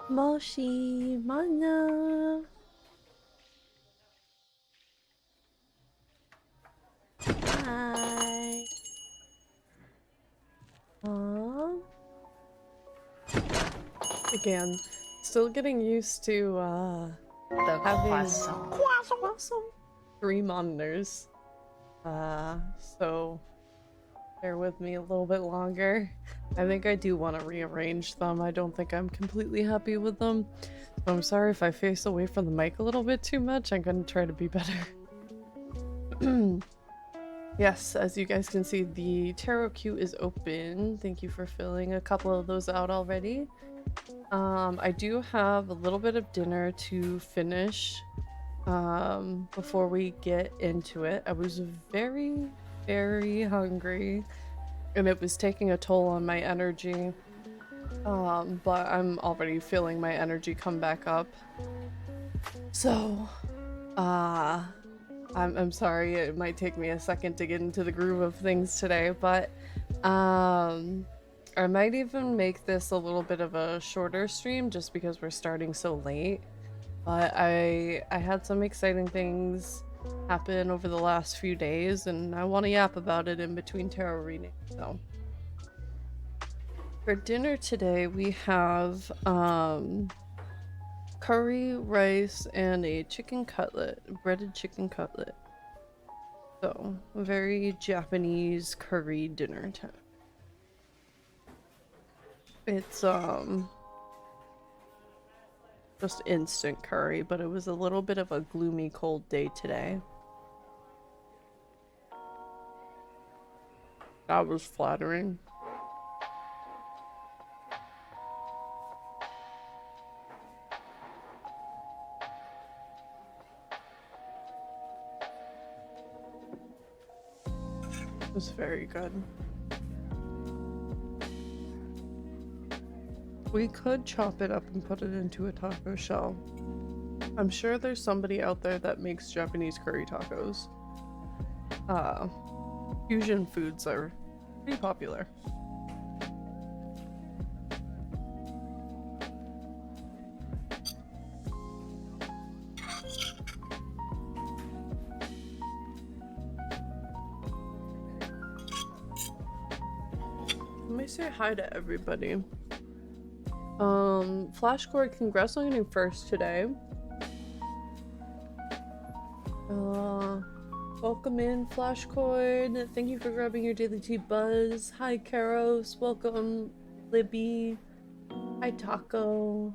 Moshi, Mana. Hi. Aww. Again, still getting used to The having croissant. 3 monitors. So bear with me a little bit longer. I think I do want to rearrange them. I don't think I'm completely happy with them. So I'm sorry if I face away from the mic a little bit too much. I'm gonna try to be better. Yes, as you guys can see, the tarot queue is open. Thank you for filling a couple of those out already. I do have a little bit of dinner to finish before we get into it. I was very, very hungry and it was taking a toll on my energy. But I'm already feeling my energy come back up. So, I'm sorry, it might take me a second to get into the groove of things today, but I might even make this a little bit of a shorter stream just because we're starting so late. But I had some exciting things happen over the last few days and I want to yap about it in between tarot readings. So for dinner today we have curry, rice, and a chicken cutlet, breaded chicken cutlet. So, a very Japanese curry dinner time. It's just instant curry, but it was a little bit of a gloomy cold day today. That was flattering. It was very good. We could chop it up and put it into a taco shell. I'm sure there's somebody out there that makes Japanese curry tacos. Fusion foods are pretty popular. Let me say hi to everybody. Flashcord, congrats on getting first today. Welcome in, Flashcord. Thank you for grabbing your daily tea, Buzz. Hi, Karos. Welcome, Libby. Hi, Taco.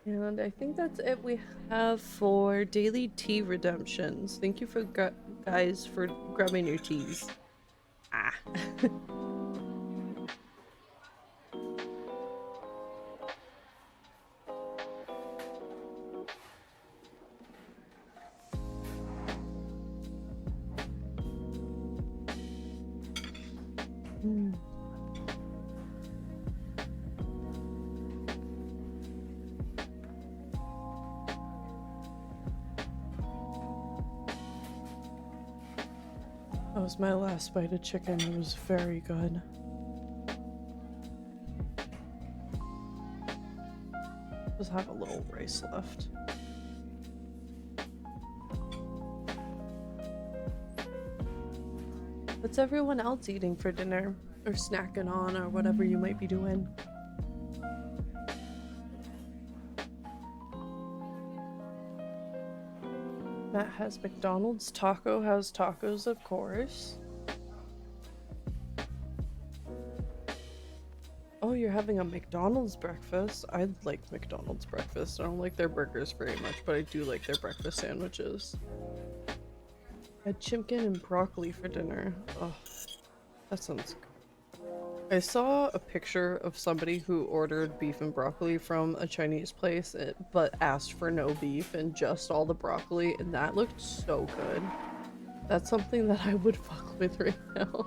And I think that's it we have for daily tea redemptions. Thank you for guys for grabbing your teas. Ah. That was my last bite of chicken. It was very good. Just have a little rice left. What's everyone else eating for dinner? Or snacking on, or whatever you might be doing? Matt has McDonald's. Taco has tacos, of course. Oh, you're having a McDonald's breakfast? I like McDonald's breakfast. I don't like their burgers very much, but I do like their breakfast sandwiches. I had chicken and broccoli for dinner. Oh, that sounds good. I saw a picture of somebody who ordered beef and broccoli from a Chinese place, but asked for no beef and just all the broccoli, and that looked so good. That's something that I would fuck with right now.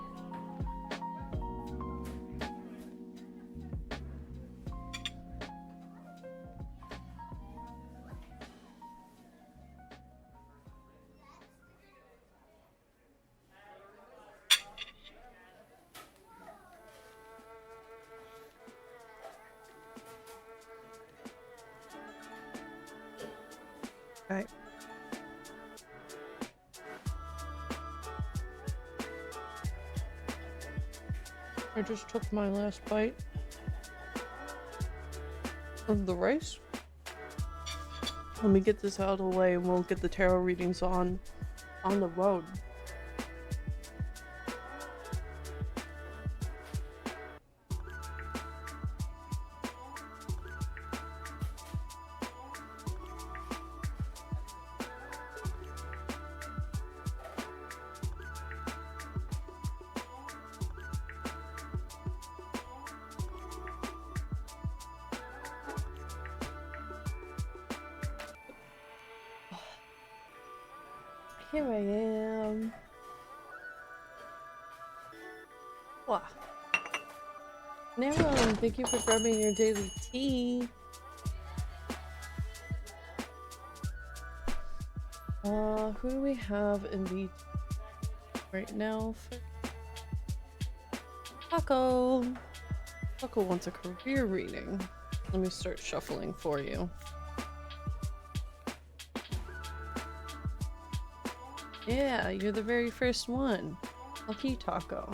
Okay. I just took my last bite of the rice. Let me get this out of the way and we'll get the tarot readings on the road. Here I am. Wow. Naron, thank you for grabbing your daily tea. Who do we have in the right now? Taco. Taco wants a career reading. Let me start shuffling for you. Yeah, you're the very first one. Lucky Taco.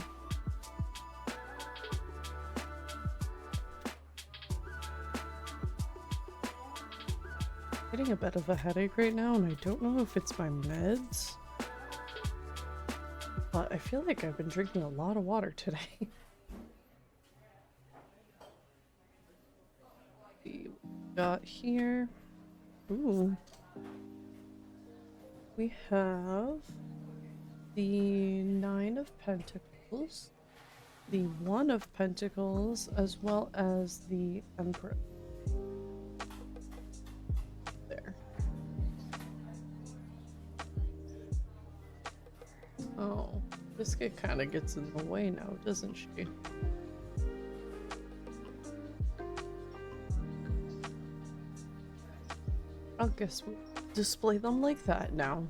Getting a bit of a headache right now, and I don't know if it's my meds. But I feel like I've been drinking a lot of water today. We got here. Ooh. We have the Nine of Pentacles, the One of Pentacles, as well as the Emperor. There. Oh, Biscuit kind of gets in the way now, doesn't she? I guess we'll display them like that now.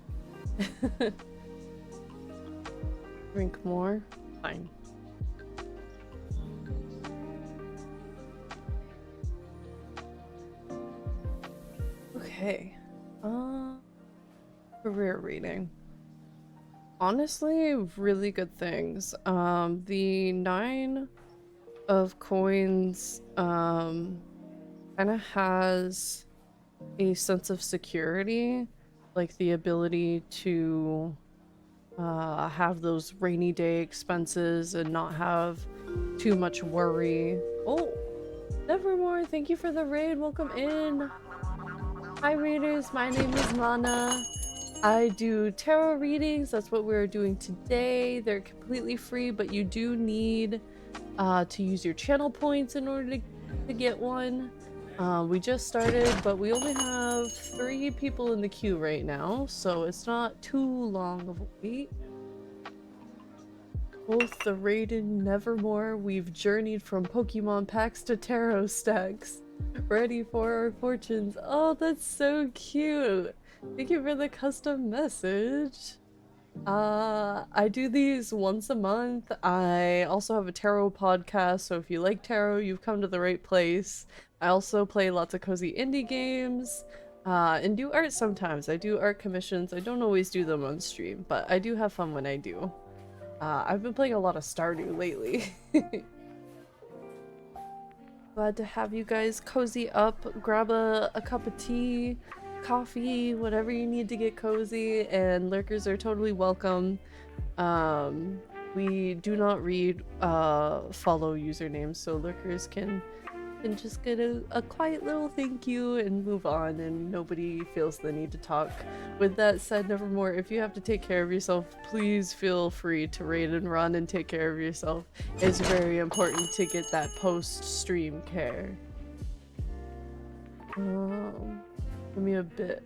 Drink more? Fine. Okay. Career reading. Honestly, really good things. The Nine of Coins, kind of has a sense of security, like the ability to have those rainy day expenses and not have too much worry. Oh, Nevermore, thank you for the raid. Welcome in. Hi readers, my name is Mana. I do tarot readings. That's what we're doing today. They're completely free, but you do need to use your channel points in order to get one. We just started, but we only have 3 people in the queue right now, so it's not too long of a wait. Both the raid and Nevermore, we've journeyed from Pokemon packs to tarot stacks. Ready for our fortunes. Oh, that's so cute. Thank you for the custom message. I do these once a month. I also have a tarot podcast, so if you like tarot, you've come to the right place. I also play lots of cozy indie games, and do art sometimes. I do art commissions. I don't always do them on stream, but I do have fun when I do. I've been playing a lot of Stardew lately. Glad to have you guys cozy up, grab a cup of tea, coffee, whatever you need to get cozy, and lurkers are totally welcome. We do not read follow usernames, so lurkers can just get a quiet little thank you and move on, and nobody feels the need to talk. With that said, Nevermore, if you have to take care of yourself, please feel free to raid and run and take care of yourself. It's very important to get that post-stream care. Give me a bit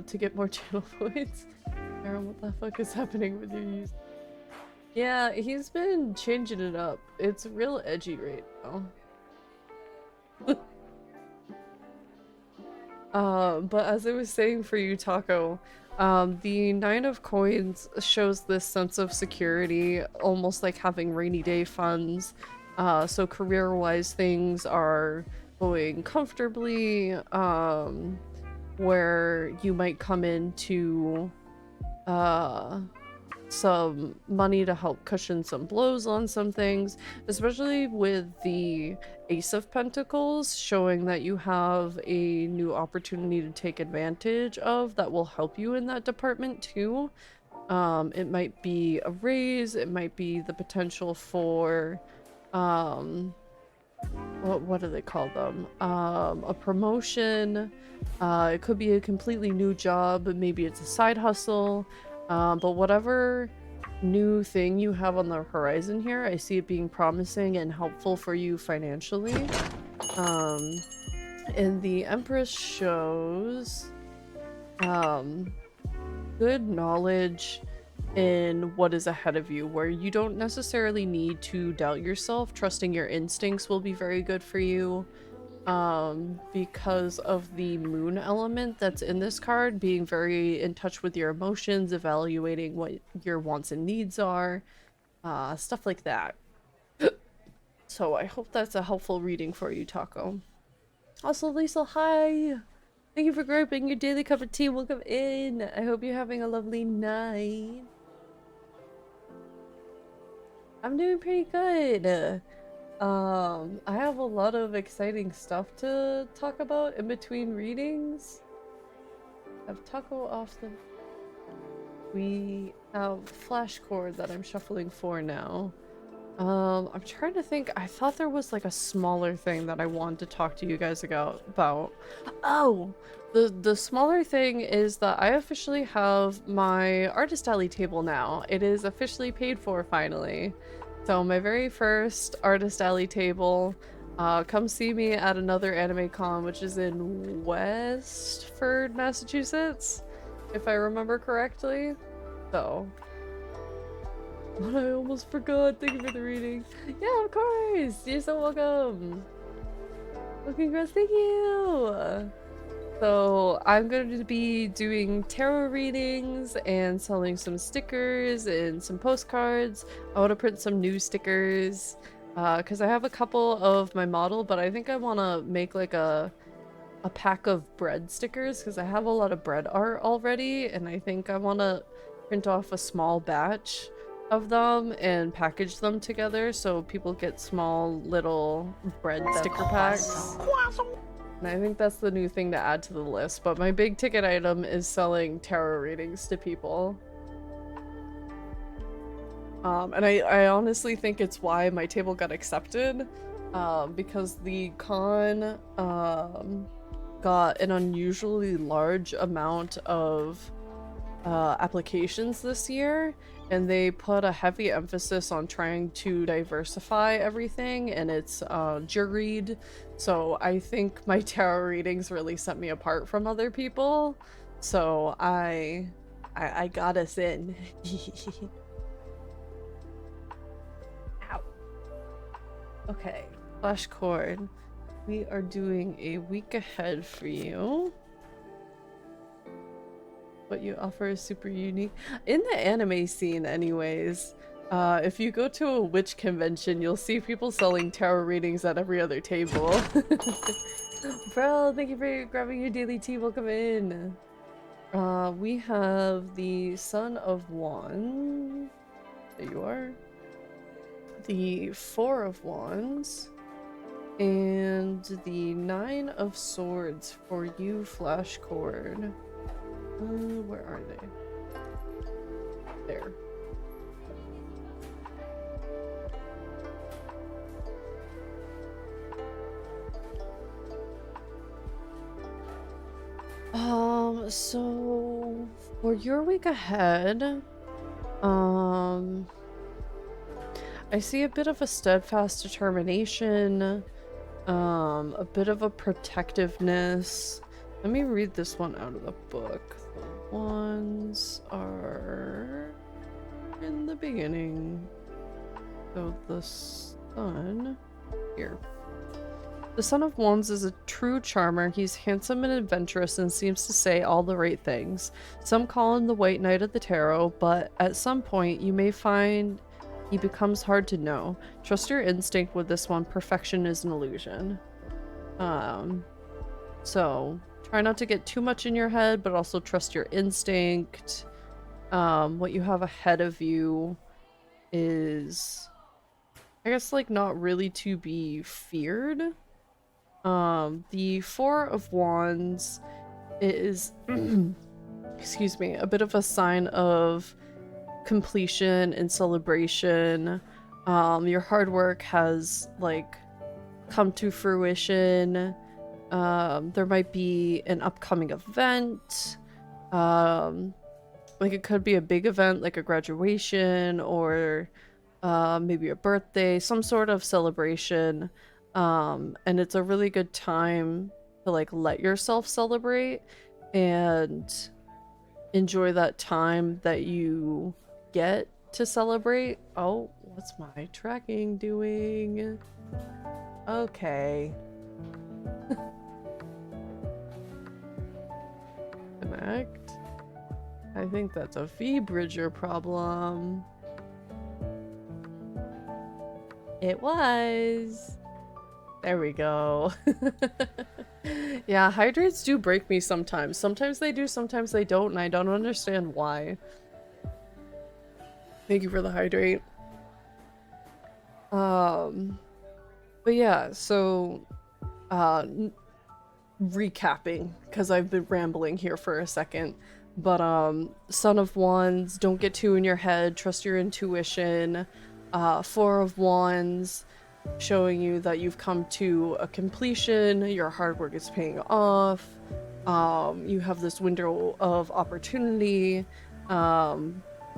to get more channel points. Aaron, what the fuck is happening with your use? Yeah, he's been changing it up. It's real edgy right now. But as I was saying for you, Taco, the Nine of Coins shows this sense of security, almost like having rainy day funds. So career-wise, things are going comfortably. where you might come into some money to help cushion some blows on some things, especially with the Ace of Pentacles showing that you have a new opportunity to take advantage of that will help you in that department too. It might be a raise, it might be the potential for what do they call them? A promotion. It could be a completely new job, maybe it's a side hustle. But whatever new thing you have on the horizon here, I see it being promising and helpful for you financially. And the Empress shows good knowledge in what is ahead of you, where you don't necessarily need to doubt yourself. Trusting your instincts will be very good for you. Because of the moon element that's in this card, being very in touch with your emotions, evaluating what your wants and needs are, stuff like that. So I hope that's a helpful reading for you, Taco. Also, Lisa, hi! Thank you for grabbing your daily cup of tea. Welcome in. I hope you're having a lovely night. I'm doing pretty good. I have a lot of exciting stuff to talk about in between readings. I have Taco off the... We have Flashcord that I'm shuffling for now. I'm trying to think. I thought there was like a smaller thing that I wanted to talk to you guys about. Oh! The smaller thing is that I officially have my Artist Alley table now. It is officially paid for finally. So my very first Artist Alley table, come see me at another anime con, which is in Westford, Massachusetts, if I remember correctly. So, but I almost forgot. Thank you for the reading. Yeah, of course. You're so welcome. Well, congrats. Thank you. So I'm going to be doing tarot readings and selling some stickers and some postcards. I want to print some new stickers because I have a couple of my model, but I think I want to make like a pack of bread stickers because I have a lot of bread art already, and I think I want to print off a small batch of them and package them together so people get small little bread sticker packs. And I think that's the new thing to add to the list, but my big ticket item is selling tarot readings to people. And I honestly think it's why my table got accepted, because the con got an unusually large amount of applications this year, and they put a heavy emphasis on trying to diversify everything, and it's juried. So I think my tarot readings really set me apart from other people. So I got us in. Ow. Okay, Flashcord. We are doing a week ahead for you. What you offer is super unique. In the anime scene anyways, if you go to a witch convention, you'll see people selling tarot readings at every other table. Bro, thank you for grabbing your daily tea. Welcome in. We have the Son of Wands. There you are. The Four of Wands. And the Nine of Swords for you, Flashcord. Where are they? There. So for your week ahead, I see a bit of a steadfast determination, a bit of a protectiveness. Let me read this one out of the book. The wands are in the beginning. So the sun here. The Son of Wands is a true charmer. He's handsome and adventurous and seems to say all the right things. Some call him the White Knight of the Tarot, but at some point you may find he becomes hard to know. Trust your instinct with this one. Perfection is an illusion. So Try not to get too much in your head, but also trust your instinct. What you have ahead of you is, I guess, like, not really to be feared. The Four of Wands is, excuse me, a bit of a sign of completion and celebration. Your hard work has, like, come to fruition. There might be an upcoming event. Like, it could be a big event, like a graduation, or maybe a birthday, some sort of celebration. And it's a really good time to, like, let yourself celebrate and enjoy that time that you get to celebrate. Oh, what's my tracking doing? Okay. Connect. I think that's a V-bridger problem. It was. There we go. Yeah, hydrates do break me sometimes. Sometimes they do, sometimes they don't, and I don't understand why. Thank you for the hydrate. But yeah, so recapping, because I've been rambling here for a second. But Son of Wands, don't get too in your head, trust your intuition. Four of Wands, showing you that you've come to a completion, your hard work is paying off. You have this window of opportunity.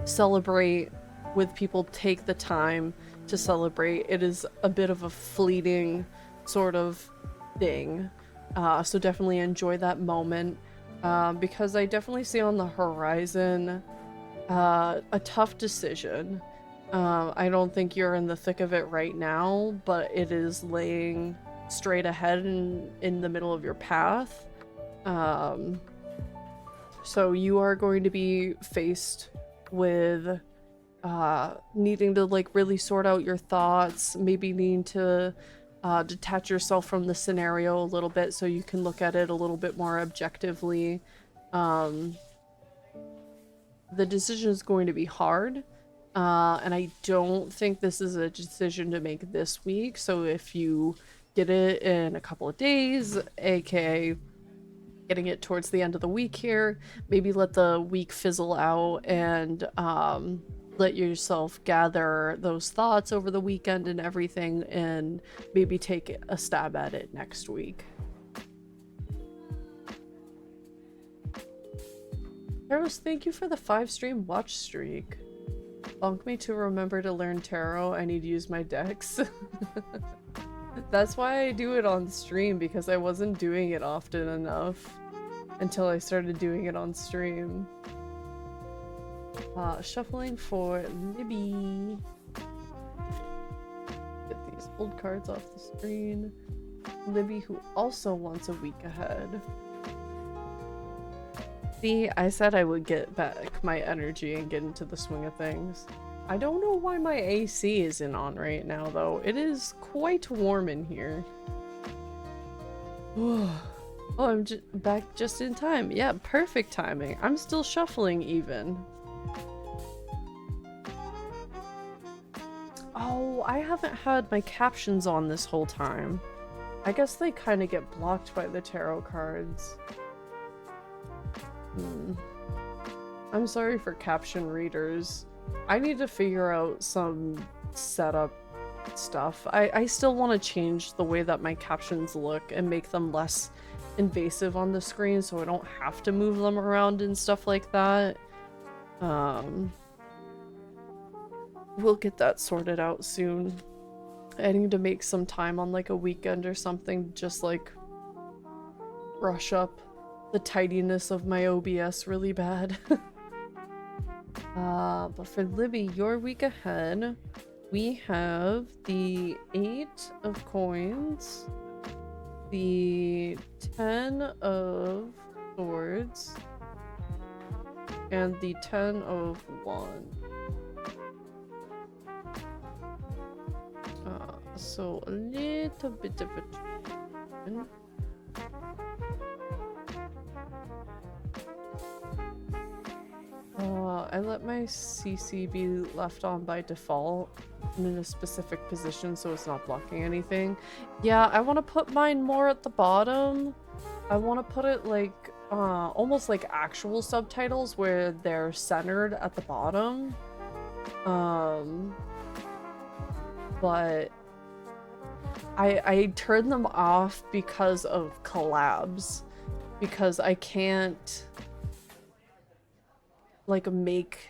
Celebrate with people, take the time to celebrate. It is a bit of a fleeting sort of thing. So definitely enjoy that moment. Because I definitely see on the horizon a tough decision. I don't think you're in the thick of it right now, but it is laying straight ahead in the middle of your path. So you are going to be faced with needing to, like, really sort out your thoughts, maybe needing to detach yourself from the scenario a little bit so you can look at it a little bit more objectively. The decision is going to be hard. And I don't think this is a decision to make this week, so if you get it in a couple of days, aka getting it towards the end of the week here, maybe let the week fizzle out and let yourself gather those thoughts over the weekend and everything, and maybe take a stab at it next week. Eros, thank you for the 5-stream watch streak. Bonk me to remember to learn tarot. I need to use my decks. That's why I do it on stream, because I wasn't doing it often enough until I started doing it on stream. Shuffling for Libby. Get these old cards off the screen. Libby, who also wants a week ahead. See, I said I would get back my energy and get into the swing of things. I don't know why my AC isn't on right now, though. It is quite warm in here. Oh, I'm back just in time. Yeah, perfect timing. I'm still shuffling even. Oh, I haven't had my captions on this whole time. I guess they kind of get blocked by the tarot cards. I'm sorry for caption readers. I need to figure out some setup stuff. I still want to change the way that my captions look and make them less invasive on the screen so I don't have to move them around and stuff like that. We'll get that sorted out soon. I need to make some time on, like, a weekend or something, just, like, brush up the tidiness of my OBS really bad. But for Libby, your week ahead, we have the 8 of coins, the 10 of swords, and the 10 of wands. So a little bit of a I let my CC be left on by default and in a specific position so it's not blocking anything. Yeah, I want to put mine more at the bottom. I want to put it like almost like actual subtitles where they're centered at the bottom. But I turned them off because of collabs, because I can't like make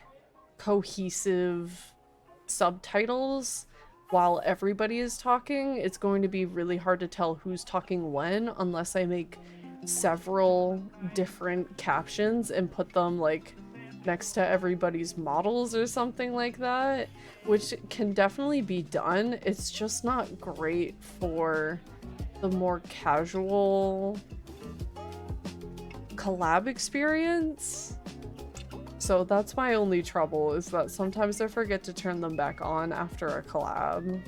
cohesive subtitles while everybody is talking. It's going to be really hard to tell who's talking when unless I make several different captions and put them like next to everybody's models or something like that, which can definitely be done. It's just not great for the more casual collab experience. So that's my only trouble, is that sometimes I forget to turn them back on after a collab.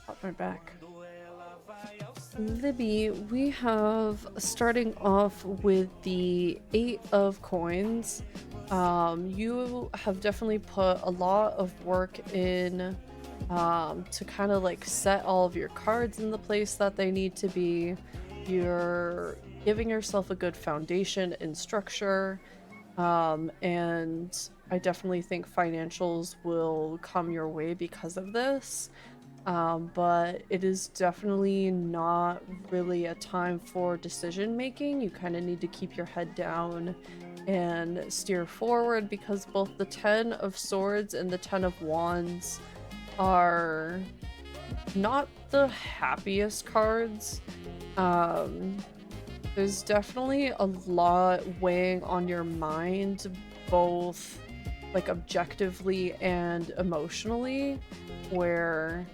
Got my back. Libby, we have, starting off with the 8 of coins, you have definitely put a lot of work in to kind of like set all of your cards in the place that they need to be. You're giving yourself a good foundation and structure, and I definitely think financials will come your way because of this. But it is definitely not really a time for decision making. You kind of need to keep your head down and steer forward, because both the 10 of Swords and the 10 of Wands are not the happiest cards. There's definitely a lot weighing on your mind, both like objectively and emotionally, where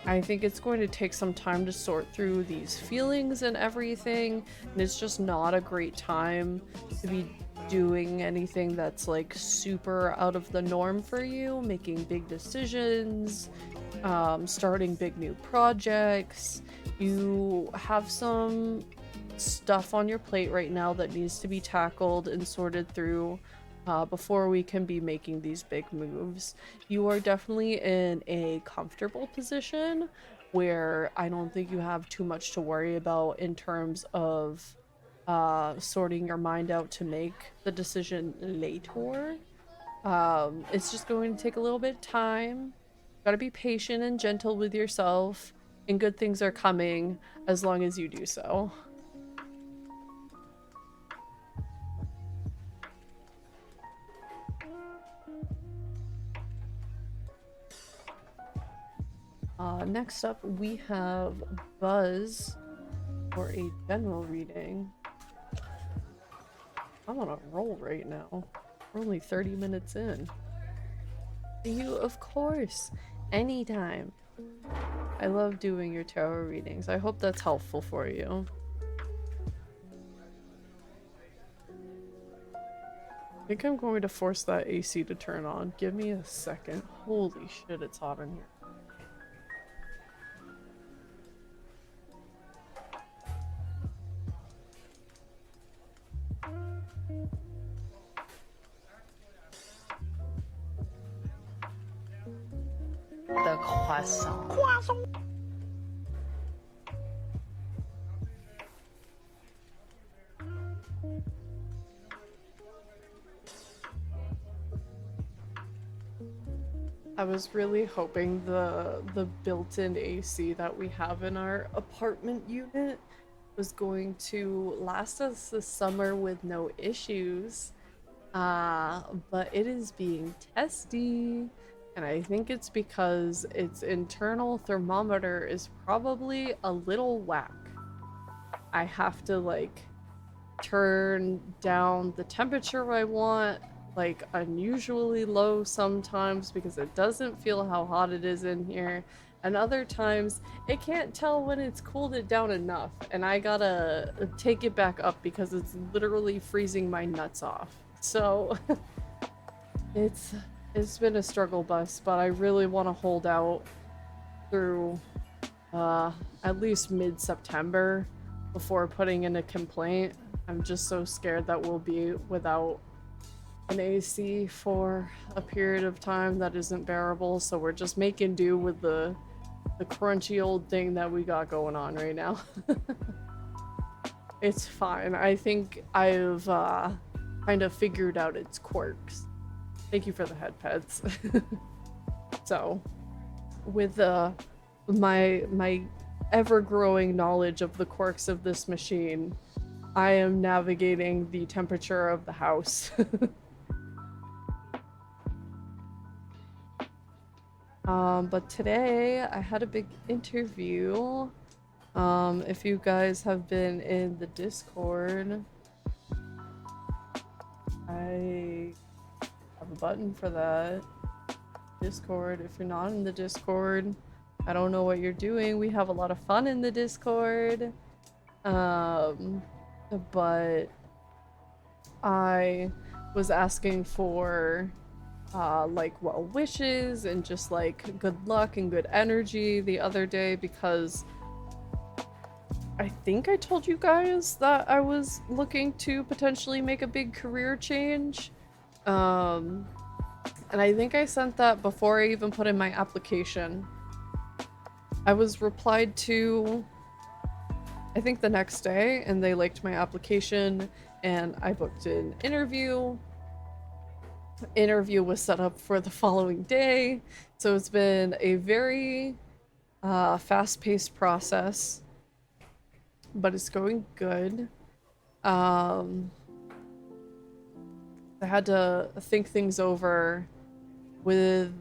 I think it's going to take some time to sort through these feelings and everything, and it's just not a great time to be doing anything that's like super out of the norm for you, making big decisions, starting big new projects. You have some stuff on your plate right now that needs to be tackled and sorted through before we can be making these big moves. You are definitely in a comfortable position where I don't think you have too much to worry about in terms of sorting your mind out to make the decision later. It's just going to take a little bit of time. Gotta be patient and gentle with yourself, and good things are coming as long as you do so. Next up, we have Buzz for a general reading. I'm on a roll right now. We're only 30 minutes in. You, of course, anytime. I love doing your tarot readings. I hope that's helpful for you. I think I'm going to force that AC to turn on. Give me a second. Holy shit, it's hot in here. The croissant. I was really hoping the built-in AC that we have in our apartment unit was going to last us this summer with no issues. But it is being testy, and I think it's because its internal thermometer is probably a little whack. I have to like turn down the temperature I want, like unusually low sometimes, because it doesn't feel how hot it is in here, and other times it can't tell when it's cooled it down enough, and I gotta take it back up because it's literally freezing my nuts off. So it's been a struggle bus, but I really want to hold out through at least mid-September, before putting in a complaint. I'm just so scared that we'll be without an AC for a period of time that isn't bearable, so we're just making do with the crunchy old thing that we got going on right now. It's fine. I think I've kind of figured out its quirks. Thank you for the head pets. So, with my ever-growing knowledge of the quirks of this machine, I am navigating the temperature of the house. But today I had a big interview. If you guys have been in the Discord, I have a button for that. Discord, if you're not in the Discord, I don't know what you're doing. We have a lot of fun in the Discord. But I was asking for like well wishes and just like good luck and good energy the other day because I think I told you guys that I was looking to potentially make a big career change. And I think I sent that before I even put in my application. I was replied to, I think the next day, and they liked my application, and I booked an interview. Interview was set up for the following day, so it's been a very fast-paced process, but it's going good. I had to think things over with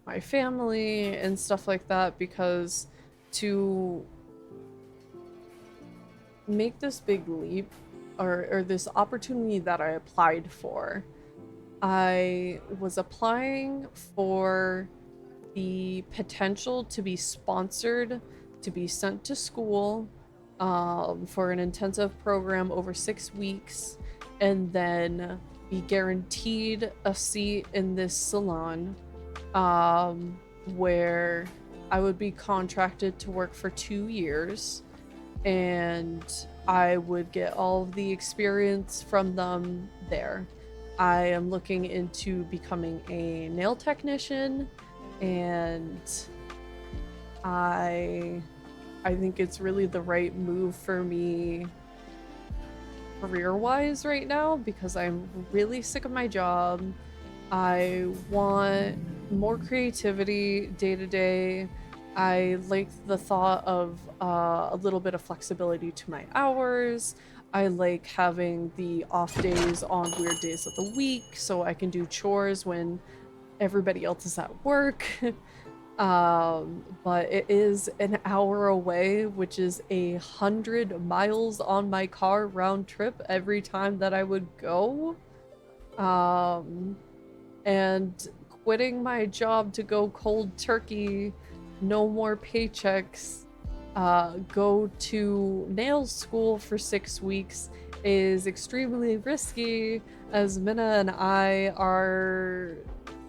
my family and stuff like that because to make this big leap or this opportunity that I applied for, I was applying for the potential to be sponsored, to be sent to school for an intensive program over 6 weeks, and then be guaranteed a seat in this salon where I would be contracted to work for 2 years, and I would get all of the experience from them there. I am looking into becoming a nail technician, and I think it's really the right move for me career-wise right now because I'm really sick of my job. I want more creativity day to day. I like the thought of a little bit of flexibility to my hours. I like having the off days on weird days of the week so I can do chores when everybody else is at work. But it is an hour away, which is 100 miles on my car round trip every time that I would go. And quitting my job to go cold turkey, no more paychecks, go to nail school for 6 weeks is extremely risky, as Minna and I are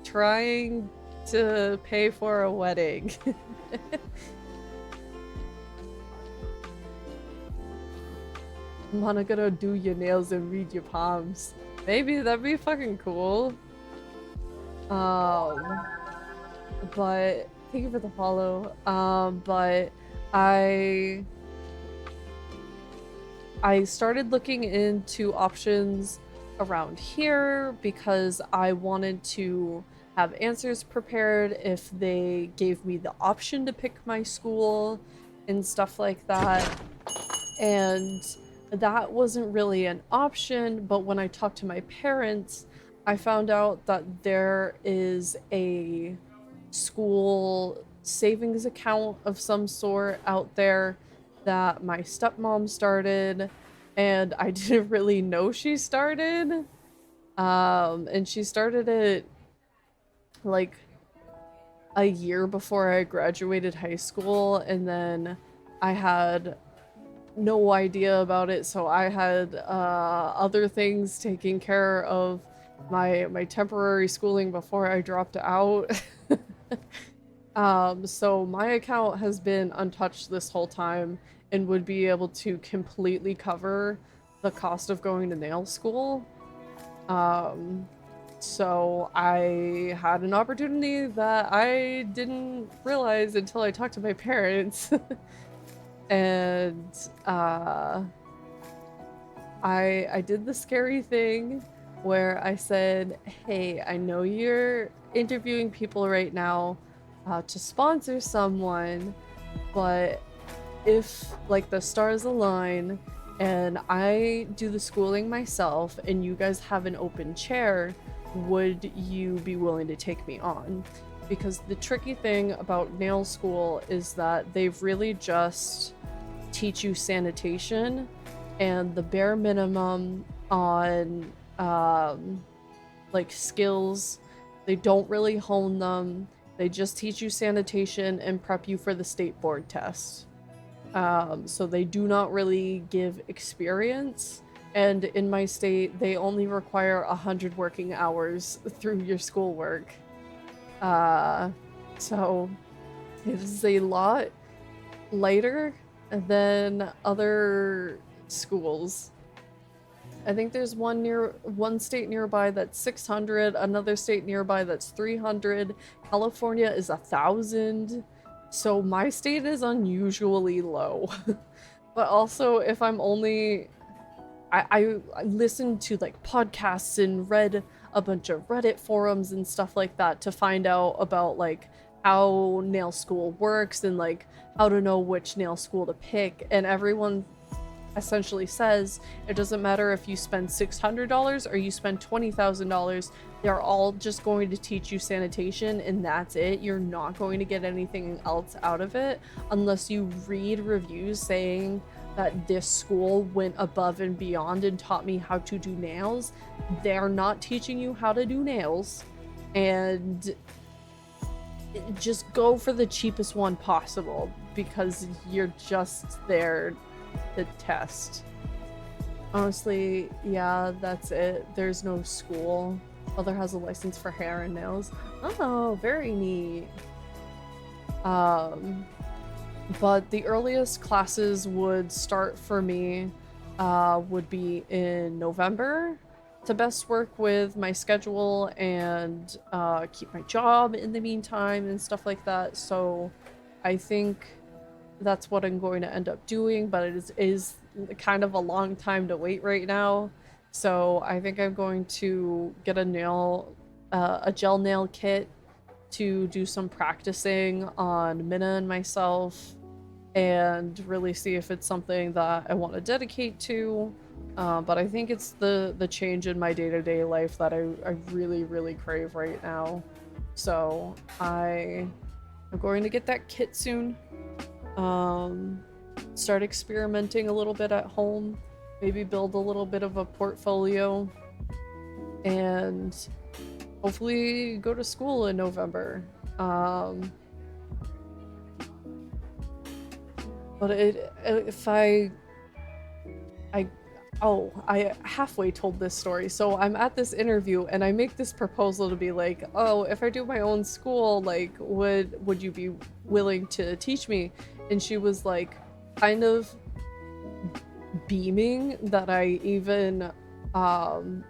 trying to pay for a wedding. I'm not gonna do your nails and read your palms. Maybe that'd be fucking cool. But thank you for the follow. But I started looking into options around here because I wanted to have answers prepared if they gave me the option to pick my school and stuff like that. And that wasn't really an option, but when I talked to my parents, I found out that there is a school savings account of some sort out there that my stepmom started, and I didn't really know she started. And she started it like a year before I graduated high school, and then I had no idea about it, so I had other things taking care of my temporary schooling before I dropped out. So my account has been untouched this whole time, and would be able to completely cover the cost of going to nail school. So I had an opportunity that I didn't realize until I talked to my parents. And I did the scary thing where I said, "Hey, I know you're interviewing people right now to sponsor someone, but if like the stars align and I do the schooling myself and you guys have an open chair, would you be willing to take me on?" Because the tricky thing about nail school is that they've really just teach you sanitation and the bare minimum on like skills. They don't really hone them. They just teach you sanitation and prep you for the state board test. So they do not really give experience. And in my state, they only require 100 working hours through your schoolwork. Uh, so it is a lot lighter than other schools. I think there's one state nearby that's 600, another state nearby that's 300. California is 1,000. So my state is unusually low. But also, if I'm only I listened to like podcasts and read a bunch of Reddit forums and stuff like that to find out about like how nail school works and like how to know which nail school to pick, and everyone essentially says it doesn't matter if you spend $600 or you spend $20,000, they're all just going to teach you sanitation and that's it. You're not going to get anything else out of it unless you read reviews saying that this school went above and beyond and taught me how to do nails. They're not teaching you how to do nails, and just go for the cheapest one possible because you're just there to test. Honestly, yeah, that's it. There's no school. Mother has a license for hair and nails. Oh, very neat. But the earliest classes would start for me would be in November to best work with my schedule and keep my job in the meantime and stuff like that. So I think that's what I'm going to end up doing, but it is kind of a long time to wait right now. So I think I'm going to get a gel nail kit to do some practicing on Minna and myself and really see if it's something that I want to dedicate to. But I think it's the change in my day-to-day life that I really, really crave right now. So I'm going to get that kit soon. Start experimenting a little bit at home, maybe build a little bit of a portfolio, and hopefully go to school in November. But if I halfway told this story. So I'm at this interview and I make this proposal to be like, oh, if I do my own school, like, would you be willing to teach me? And she was like, kind of beaming that I even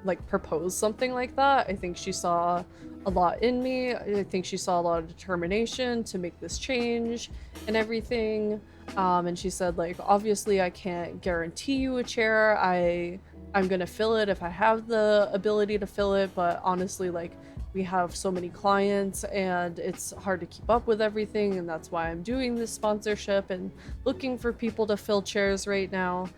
like proposed something like that. I think she saw a lot in me. I think she saw a lot of determination to make this change and everything. And she said, like, obviously I can't guarantee you a chair. I'm gonna fill it if I have the ability to fill it, but honestly, like, we have so many clients and it's hard to keep up with everything, and that's why I'm doing this sponsorship and looking for people to fill chairs right now.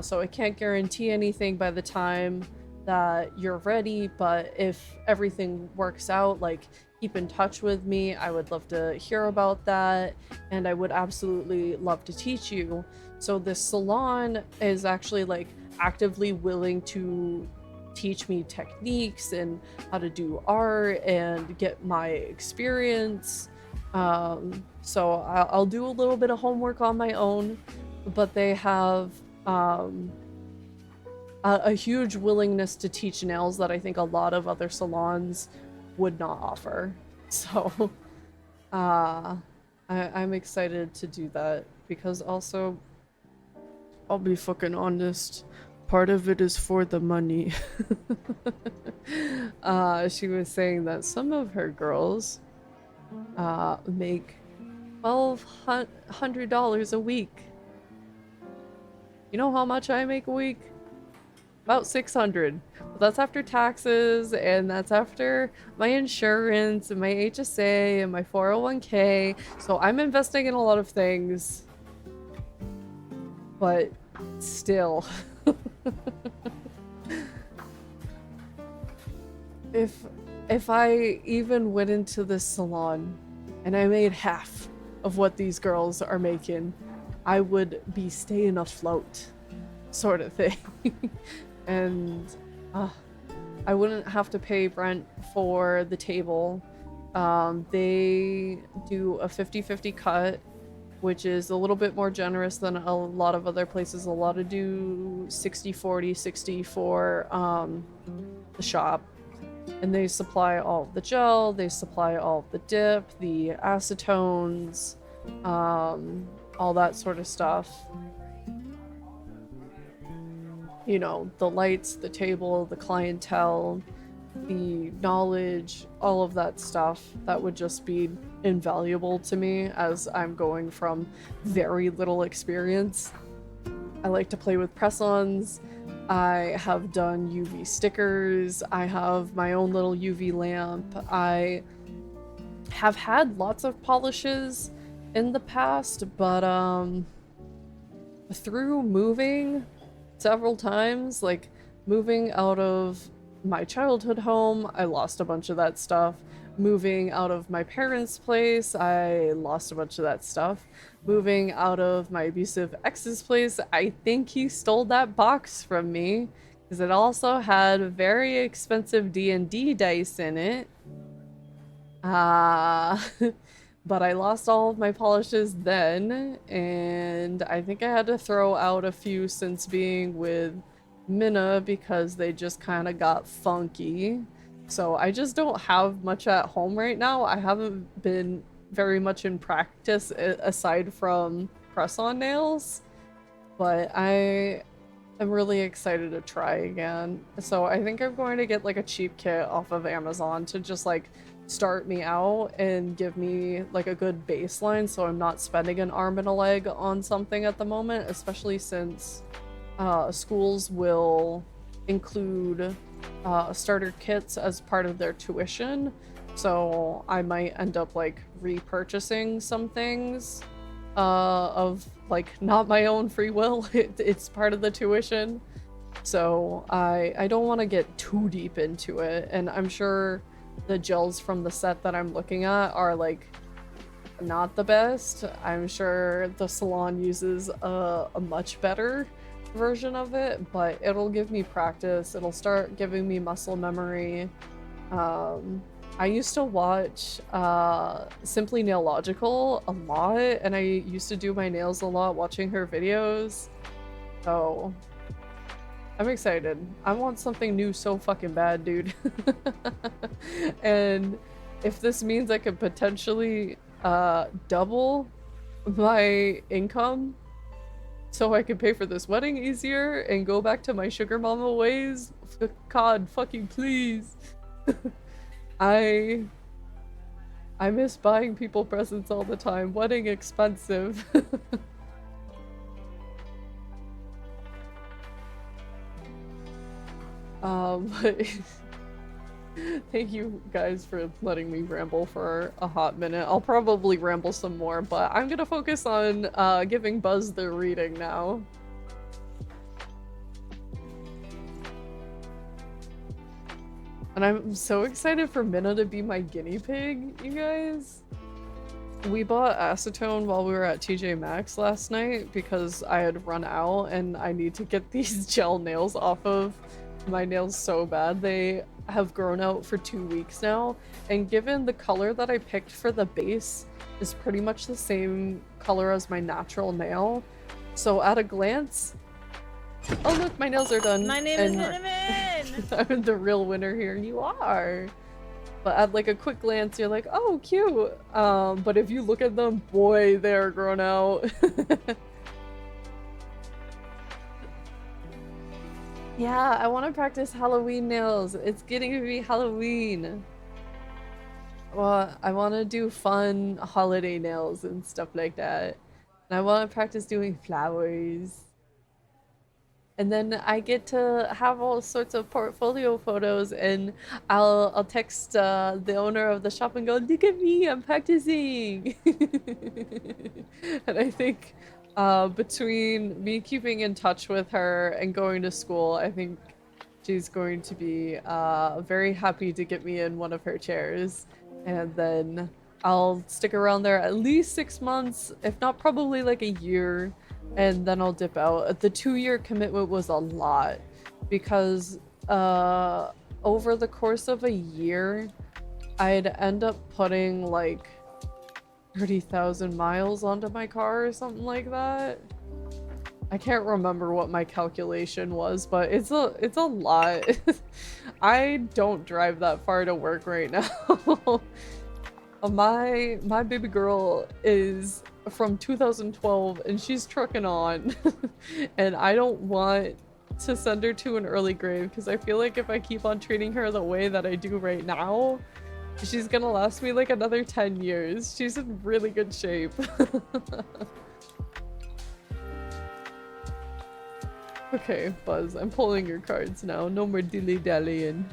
So I can't guarantee anything by the time that you're ready, but if everything works out, like, keep in touch with me. I would love to hear about that, and I would absolutely love to teach you. So this salon is actually like actively willing to teach me techniques and how to do art and get my experience. So I'll do a little bit of homework on my own, but they have a huge willingness to teach nails that I think a lot of other salons would not offer. So I'm excited to do that, because also I'll be fucking honest. Part of it is for the money. She was saying that some of her girls make $1,200 a week. You know how much I make a week? About 600. But that's after taxes, and that's after my insurance and my HSA and my 401k. So I'm investing in a lot of things. But still. If I even went into this salon and I made half of what these girls are making, I would be staying afloat, sort of thing. And I wouldn't have to pay rent for the table. They do a 50-50 cut, which is a little bit more generous than a lot of other places. A lot of do 60-40, 60 for the shop. And they supply all of the gel, they supply all of the dip, the acetones, all that sort of stuff. You know, the lights, the table, the clientele, the knowledge, all of that stuff that would just be invaluable to me as I'm going from very little experience. I like to play with press-ons. I have done UV stickers. I have my own little UV lamp. I have had lots of polishes in the past, but through moving several times, like moving out of my childhood home, I lost a bunch of that stuff. Moving out of my parents' place, I lost a bunch of that stuff. Moving out of my abusive ex's place, I think he stole that box from me because it also had very expensive D&D dice in it. But I lost all of my polishes then, and I think I had to throw out a few since being with Minna because they just kind of got funky. So I just don't have much at home right now. I haven't been very much in practice aside from press-on nails, but I am really excited to try again. So I think I'm going to get like a cheap kit off of Amazon to just like start me out and give me like a good baseline so I'm not spending an arm and a leg on something at the moment, especially since schools will include starter kits as part of their tuition, so I might end up like repurchasing some things of like not my own free will. It's part of the tuition, so I don't want to get too deep into it, and I'm sure the gels from the set that I'm looking at are like not the best. I'm sure the salon uses a much better version of it, but it'll give me practice. It'll start giving me muscle memory. I used to watch Simply Nailogical a lot, and I used to do my nails a lot watching her videos. So I'm excited. I want something new so fucking bad, dude. And if this means I could potentially double my income so I can pay for this wedding easier and go back to my sugar mama ways, God fucking please. I miss buying people presents all the time. Wedding expensive. But thank you guys for letting me ramble for a hot minute. I'll probably ramble some more, but I'm gonna focus on giving Buzz the reading now. And I'm so excited for Minna to be my guinea pig, you guys. We bought acetone while we were at TJ Maxx last night because I had run out and I need to get these gel nails off of my nails so bad. They have grown out for 2 weeks now, and given the color that I picked for the base is pretty much the same color as my natural nail, so at a glance, oh look, my nails are done. My name is Cinnamon! I'm the real winner here. You are. But at like a quick glance, you're like, oh, cute. But if you look at them, boy, they're grown out. Yeah, I want to practice Halloween nails. It's getting to be Halloween. Well, I want to do fun holiday nails and stuff like that. And I want to practice doing flowers. And then I get to have all sorts of portfolio photos, and I'll text the owner of the shop and go, "Look at me, I'm practicing." And I think between me keeping in touch with her and going to school, I think she's going to be very happy to get me in one of her chairs, and then I'll stick around there at least 6 months, if not probably like a year, and then I'll dip out. The 2-year commitment was a lot because over the course of a year, I'd end up putting like 30,000 miles onto my car or something like that. I can't remember what my calculation was, but it's a lot. I don't drive that far to work right now. My baby girl is from 2012 and she's trucking on. And I don't want to send her to an early grave because I feel like if I keep on treating her the way that I do right now, she's gonna last me like another 10 years. She's in really good shape. Okay, Buzz, I'm pulling your cards now. No more dilly-dallying.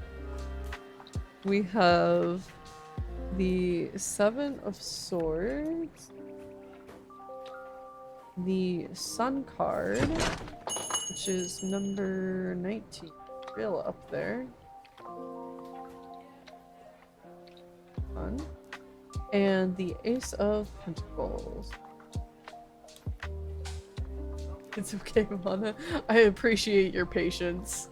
We have the 7 of Swords, the Sun card, which is number 19, real up there. Fun. And the Ace of Pentacles. It's okay, Mana. I appreciate your patience.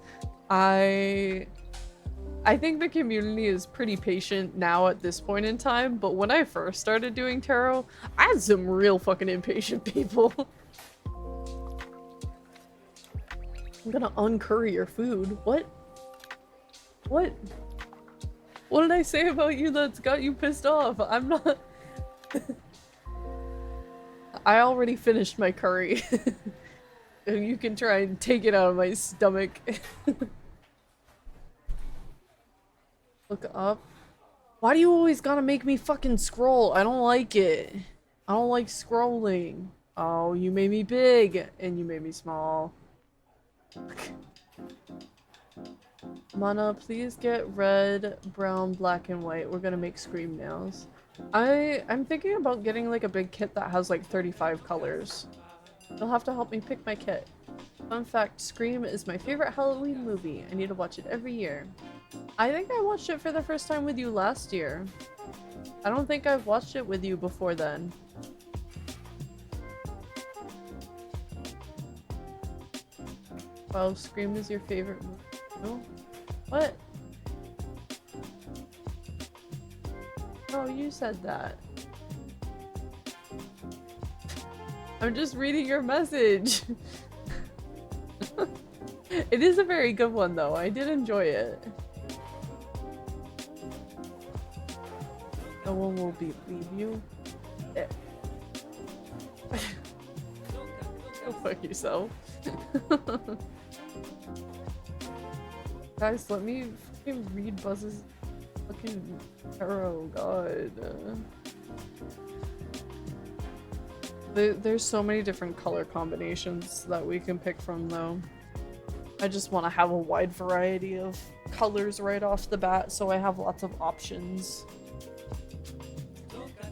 I think the community is pretty patient now at this point in time, but when I first started doing tarot, I had some real fucking impatient people. I'm gonna uncurry your food. What? What? What did I say about you that's got you pissed off? I'm not... I already finished my curry. You can try and take it out of my stomach. Look up. Why do you always gotta make me fucking scroll? I don't like it. I don't like scrolling. Oh, you made me big and you made me small. Mana, please get red, brown, black, and white. We're gonna make Scream nails. I'm thinking about getting like a big kit that has like 35 colors. You'll have to help me pick my kit. Fun fact, Scream is my favorite Halloween movie. I need to watch it every year. I think I watched it for the first time with you last year. I don't think I've watched it with you before then. Wow, Scream is your favorite movie? No? What? Oh, you said that. I'm just reading your message. It is a very good one though. I did enjoy it. No one will leave you. Go fuck yourself. Guys, let me fucking read Buzz's fucking tarot. God. There's so many different color combinations that we can pick from though. I just want to have a wide variety of colors right off the bat so I have lots of options.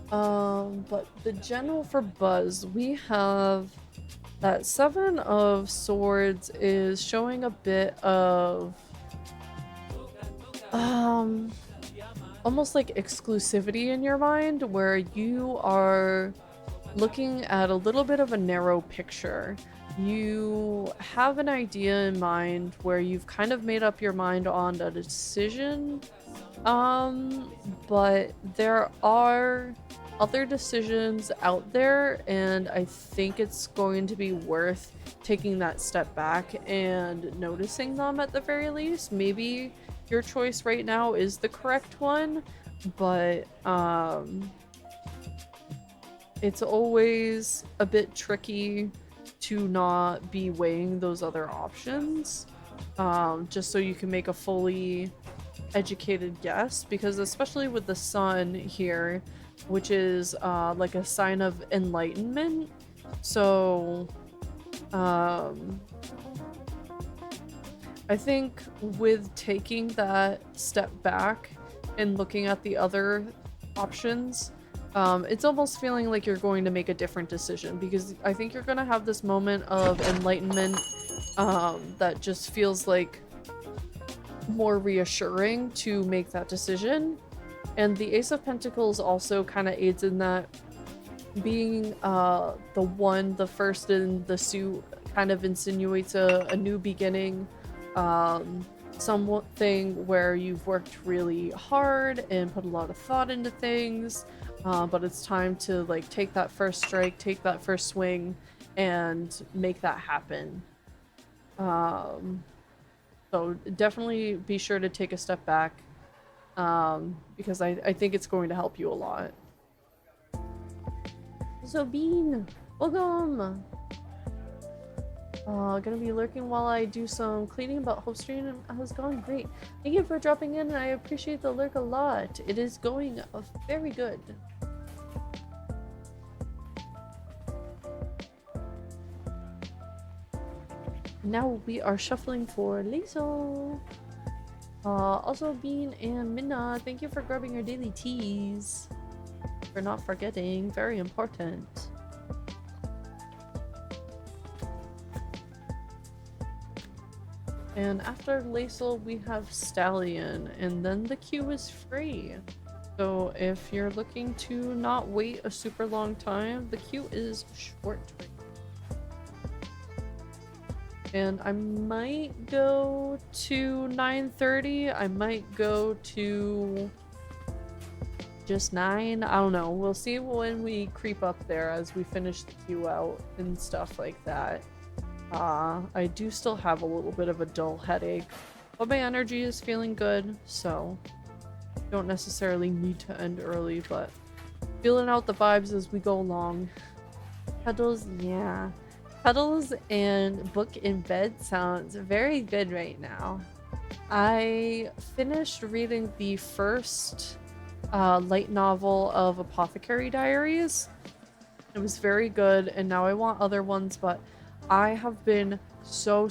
But the general for Buzz, we have that 7 of Swords is showing a bit of almost like exclusivity in your mind where you are looking at a little bit of a narrow picture. You have an idea in mind where you've kind of made up your mind on a decision, but there are other decisions out there, and I think it's going to be worth taking that step back and noticing them at the very least. Maybe your choice right now is the correct one, but it's always a bit tricky to not be weighing those other options. just so you can make a fully educated guess, because especially with the sun here, which is like a sign of enlightenment, so I think with taking that step back and looking at the other options, it's almost feeling like you're going to make a different decision, because I think you're going to have this moment of enlightenment that just feels like more reassuring to make that decision. And the Ace of Pentacles also kind of aids in that, being the first in the suit kind of insinuates a new beginning, something where you've worked really hard and put a lot of thought into things, but it's time to like take that first strike, take that first swing, and make that happen. So definitely be sure to take a step back, because I think it's going to help you a lot. So Bean, welcome! Gonna be lurking while I do some cleaning, but hope stream has gone great. Thank you for dropping in, and I appreciate the lurk a lot. It is going very good. Now we are shuffling for Liesel. Also Bean and Minna, thank you for grabbing your daily teas. For not forgetting, very important. And after Liesel, we have Stallion, and then the queue is free. So if you're looking to not wait a super long time, the queue is short. And I might go to 9:30. I might go to just 9. I don't know. We'll see when we creep up there as we finish the queue out and stuff like that. I do still have a little bit of a dull headache, but my energy is feeling good, so don't necessarily need to end early, but feeling out the vibes as we go along. Cuddles, yeah. Cuddles and book in bed sounds very good right now. I finished reading the first light novel of Apothecary Diaries. It was very good, and now I want other ones, but I have been so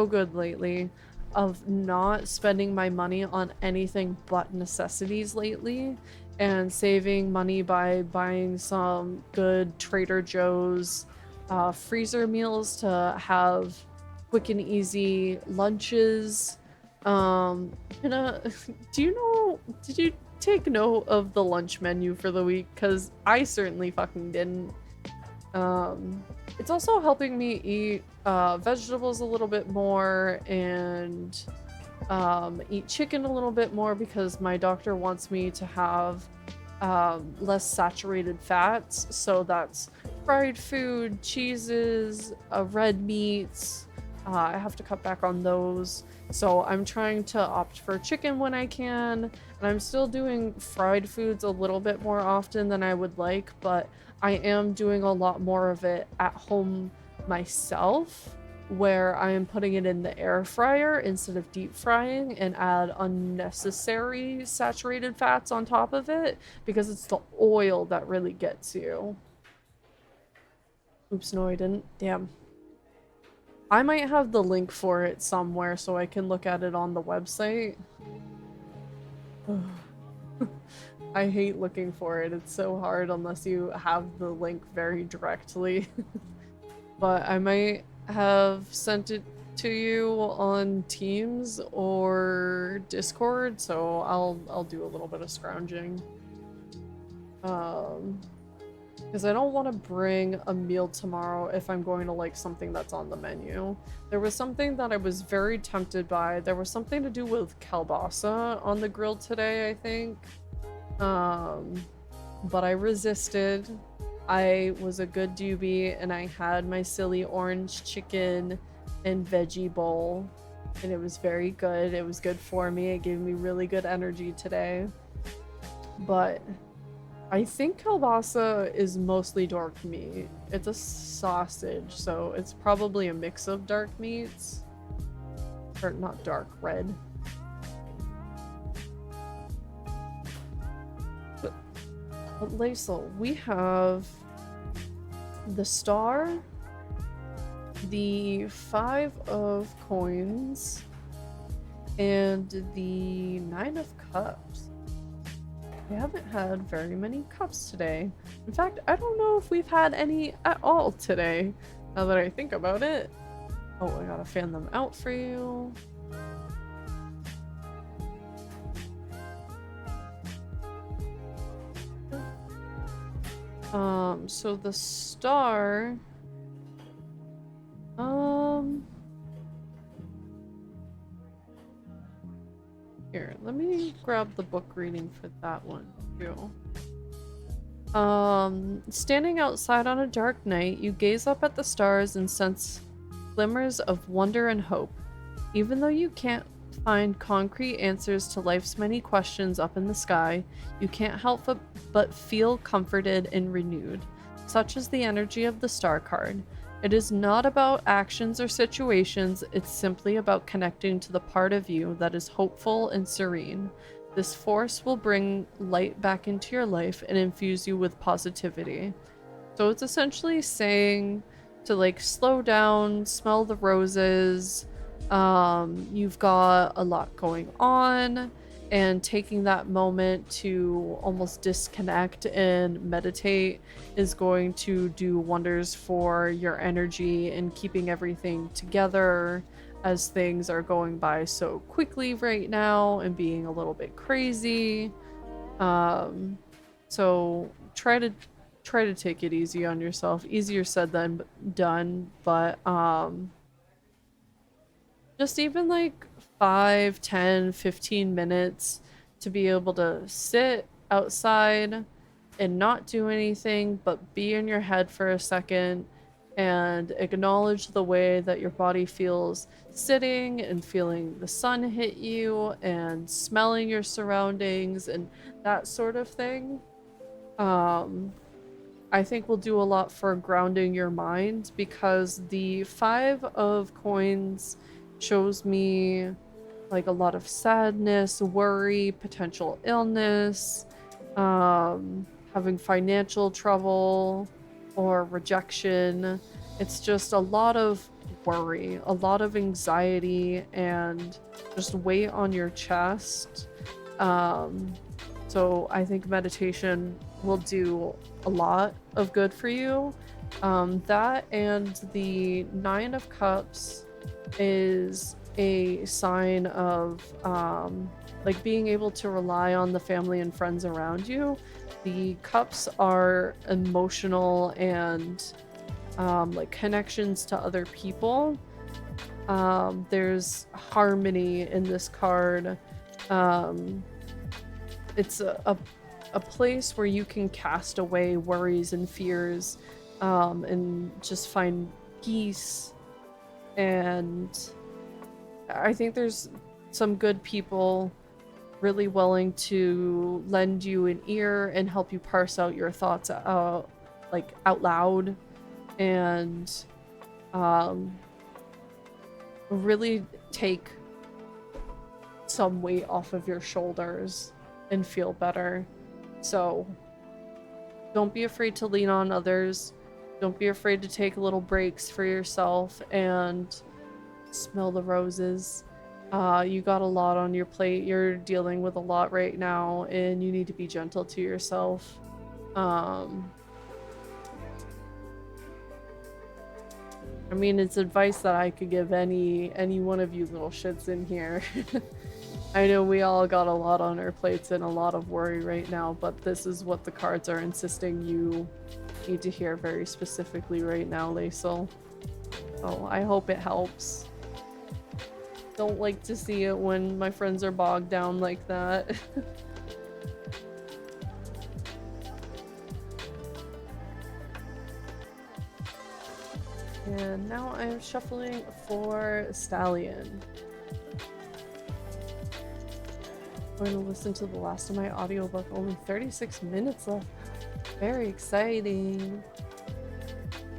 good lately of not spending my money on anything but necessities lately, and saving money by buying some good Trader Joe's freezer meals to have quick and easy lunches. Did you take note of the lunch menu for the week? Because I certainly fucking didn't. It's also helping me eat vegetables a little bit more, and eat chicken a little bit more, because my doctor wants me to have less saturated fats. So that's fried food, cheeses, red meats. I have to cut back on those. So I'm trying to opt for chicken when I can. And I'm still doing fried foods a little bit more often than I would like, but I am doing a lot more of it at home myself, where I am putting it in the air fryer instead of deep frying, and add unnecessary saturated fats on top of it, because it's the oil that really gets you. Oops, no I didn't. Damn. I might have the link for it somewhere so I can look at it on the website. I hate looking for it. It's so hard unless you have the link very directly. But I might have sent it to you on Teams or Discord, so I'll do a little bit of scrounging. Because I don't want to bring a meal tomorrow if I'm going to like something that's on the menu. There was something that I was very tempted by. There was something to do with kielbasa on the grill today, I think. But I resisted. I was a good doobie, and I had my silly orange chicken and veggie bowl, and it was very good. It was good for me. It gave me really good energy today. But I think kielbasa is mostly dark meat. It's a sausage, so it's probably a mix of dark meats. Or not dark, red. But Laisel, we have the star, the 5 of coins, and the 9 of cups. We haven't had very many cups today. In fact, I don't know if we've had any at all today, now that I think about it. Oh, I gotta fan them out for you. So the star, here, let me grab the book reading for that one too. Standing outside on a dark night, you gaze up at the stars and sense glimmers of wonder and hope. Even though you can't find concrete answers to life's many questions up in the sky, you can't help but feel comforted and renewed. Such is the energy of the star card. It is not about actions or situations, it's simply about connecting to the part of you that is hopeful and serene. This force will bring light back into your life and infuse you with positivity. So it's essentially saying to like slow down, smell the roses. You've got a lot going on, and taking that moment to almost disconnect and meditate is going to do wonders for your energy and keeping everything together as things are going by so quickly right now and being a little bit crazy. So try to take it easy on yourself. Easier said than done, but just even like 5, 10, 15 minutes to be able to sit outside and not do anything but be in your head for a second and acknowledge the way that your body feels sitting and feeling the sun hit you and smelling your surroundings and that sort of thing. I think will do a lot for grounding your mind, because the 5 of coins shows me like a lot of sadness, worry, potential illness, having financial trouble or rejection. It's just a lot of worry, a lot of anxiety, and just weight on your chest. So I think meditation will do a lot of good for you. That and the 9 of Cups is a sign of like being able to rely on the family and friends around you. The cups are emotional and like connections to other people. There's harmony in this card. It's a place where you can cast away worries and fears and just find peace. And I think there's some good people really willing to lend you an ear and help you parse out your thoughts out, like out loud, and really take some weight off of your shoulders and feel better. So don't be afraid to lean on others. Don't be afraid to take little breaks for yourself and smell the roses. You got a lot on your plate. You're dealing with a lot right now, and you need to be gentle to yourself. I mean, it's advice that I could give any one of you little shits in here. I know we all got a lot on our plates and a lot of worry right now, but this is what the cards are insisting you need to hear very specifically right now, Laisel. So I hope it helps. Don't like to see it when my friends are bogged down like that. And now I'm shuffling for Stallion. I'm going to listen to the last of my audiobook. Only 36 minutes left. Very exciting.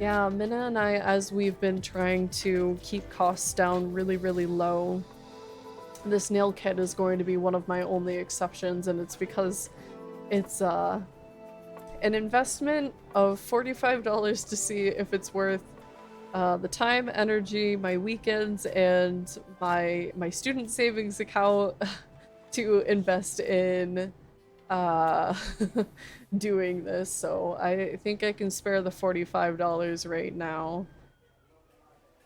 Yeah, Minna and I, as we've been trying to keep costs down really, really low, this nail kit is going to be one of my only exceptions, and it's because it's an investment of $45 to see if it's worth the time, energy, my weekends, and my student savings account to invest in doing this. So I think I can spare the $45 right now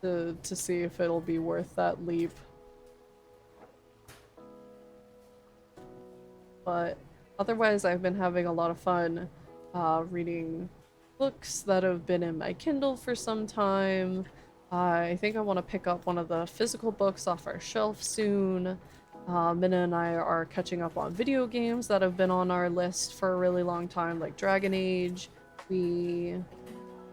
to see if it'll be worth that leap. But otherwise, I've been having a lot of fun reading books that have been in my Kindle for some time. I think I want to pick up one of the physical books off our shelf soon. Minna and I are catching up on video games that have been on our list for a really long time, like Dragon Age. We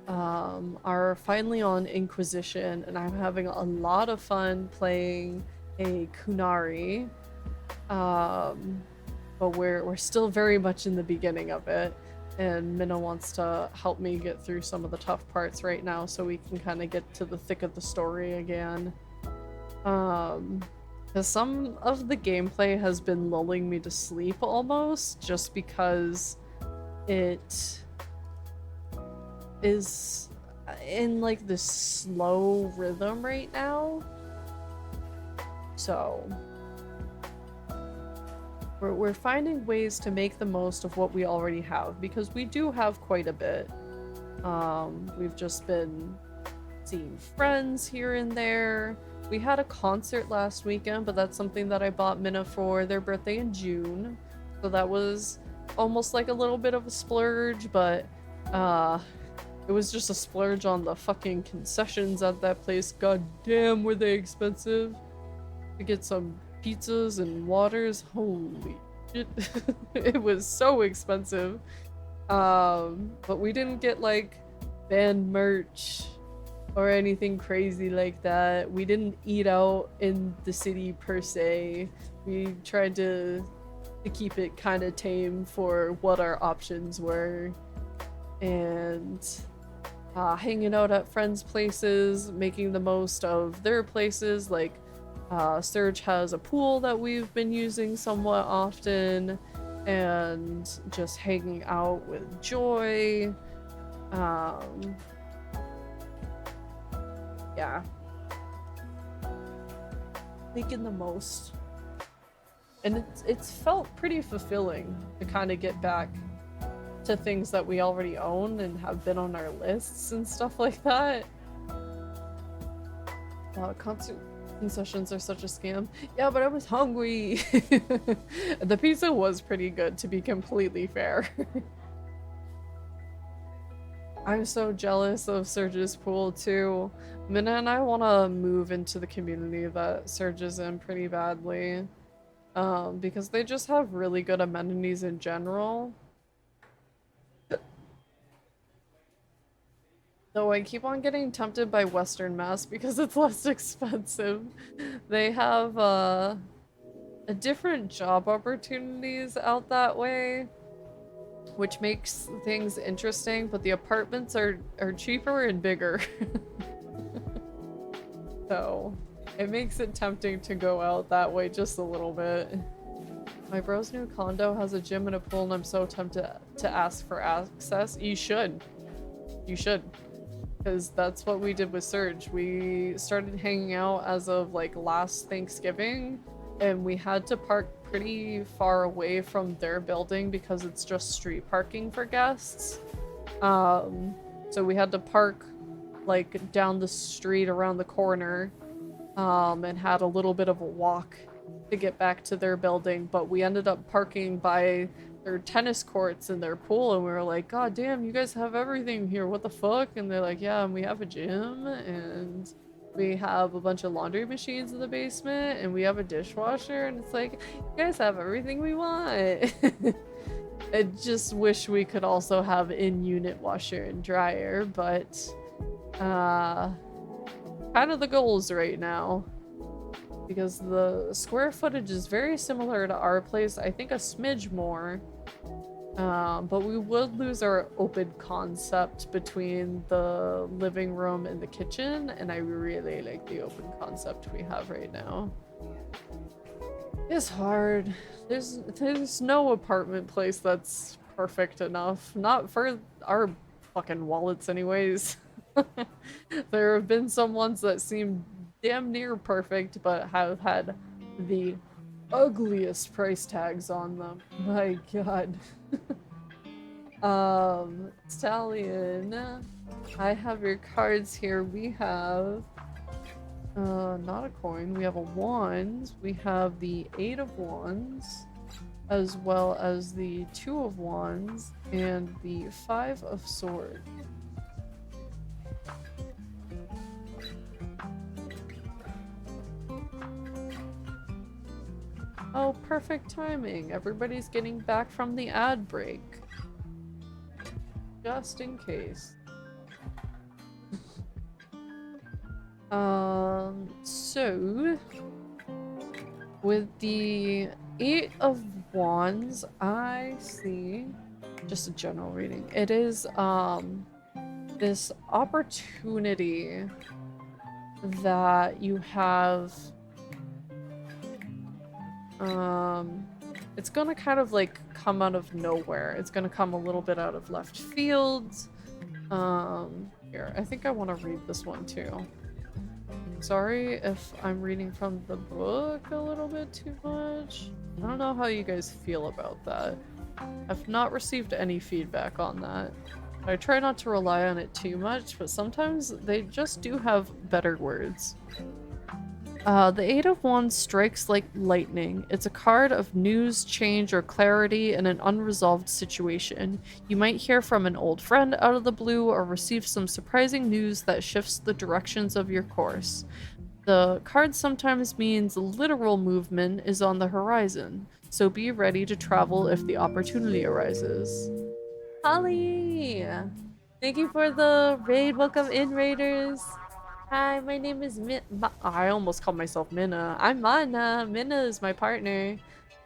are finally on Inquisition, and I'm having a lot of fun playing a Kunari. But we're still very much in the beginning of it, and Minna wants to help me get through some of the tough parts right now so we can kind of get to the thick of the story again. Because some of the gameplay has been lulling me to sleep almost, just because it is in like this slow rhythm right now. So we're finding ways to make the most of what we already have, because we do have quite a bit. We've just been seeing friends here and there. We had a concert last weekend, but that's something that I bought Minna for their birthday in June. So that was almost like a little bit of a splurge, but it was just a splurge on the fucking concessions at that place. God damn, were they expensive. To get some pizzas and waters, holy shit. It was so expensive. But we didn't get like band merch or anything crazy like that. We didn't eat out in the city per se. We tried to keep it kind of tame for what our options were, and hanging out at friends' places, making the most of their places. Like Surge has a pool that we've been using somewhat often, and just hanging out with Joy. Yeah. Making the most. And it's felt pretty fulfilling to kind of get back to things that we already own and have been on our lists and stuff like that. Concert concessions are such a scam. Yeah, but I was hungry. The pizza was pretty good, to be completely fair. I'm so jealous of Surge's pool too. Minna and I want to move into the community that Surge is in pretty badly. Because they just have really good amenities in general. Though I keep on getting tempted by Western Mass because it's less expensive. They have a different job opportunities out that way, which makes things interesting, but the apartments are cheaper and bigger. So it makes it tempting to go out that way just a little bit. My bro's new condo has a gym and a pool, and I'm so tempted to ask for access. You should. You should. Because that's what we did with Surge. We started hanging out as of like last Thanksgiving, and we had to park pretty far away from their building because it's just street parking for guests. So we had to park like down the street around the corner, and had a little bit of a walk to get back to their building, but we ended up parking by their tennis courts and their pool, and we were like, God damn, you guys have everything here, what the fuck? And they're like, yeah, and we have a gym, and we have a bunch of laundry machines in the basement, and we have a dishwasher, and it's like, you guys have everything we want. I just wish we could also have in-unit washer and dryer, but kind of the goals right now. Because the square footage is very similar to our place, I think a smidge more. But we would lose our open concept between the living room and the kitchen, and I really like the open concept we have right now. It's hard. There's no apartment place that's perfect enough. Not for our fucking wallets anyways. There have been some ones that seem damn near perfect, but have had the ugliest price tags on them. My god. Stallion, I have your cards here. We have not a coin, we have a wand, we have the 8 of wands, as well as the 2 of wands, and the 5 of swords. Oh, perfect timing. Everybody's getting back from the ad break. Just in case. So with the 8 of wands, I see just a general reading. It is this opportunity that you have. It's gonna kind of like come out of nowhere. It's gonna come a little bit out of left field. Here, I think I want to read this one too. Sorry if I'm reading from the book a little bit too much. I don't know how you guys feel about that. I've not received any feedback on that. I try not to rely on it too much, but sometimes they just do have better words. The 8 of Wands strikes like lightning. It's a card of news, change, or clarity in an unresolved situation. You might hear from an old friend out of the blue or receive some surprising news that shifts the directions of your course. The card sometimes means literal movement is on the horizon, so be ready to travel if the opportunity arises. Holly! Thank you for the raid. Welcome in, raiders. Hi, my name is I almost called myself Minna. I'm Mana. Minna is my partner.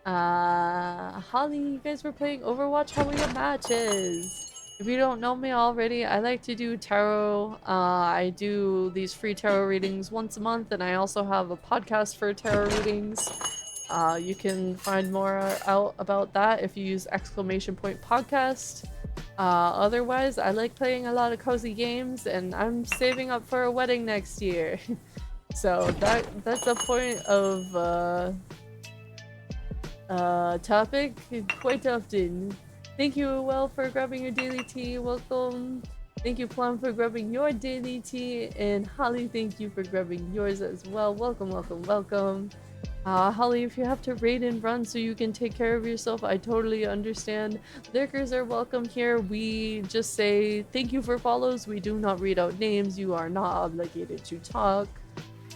Holly, you guys were playing Overwatch. How were your matches? If you don't know me already, I like to do tarot. I do these free tarot readings once a month, and I also have a podcast for tarot readings. You can find more out about that if you use !podcast. Otherwise, I like playing a lot of cozy games, and I'm saving up for a wedding next year. So that's a point of topic quite often. Thank you, Well, for grabbing your daily tea. Welcome. Thank you, Plum, for grabbing your daily tea, and Holly, thank you for grabbing yours as well. Welcome, welcome, welcome. Holly, if you have to raid and run so you can take care of yourself, I totally understand. Lurkers are welcome here. We just say thank you for follows. We do not read out names. You are not obligated to talk.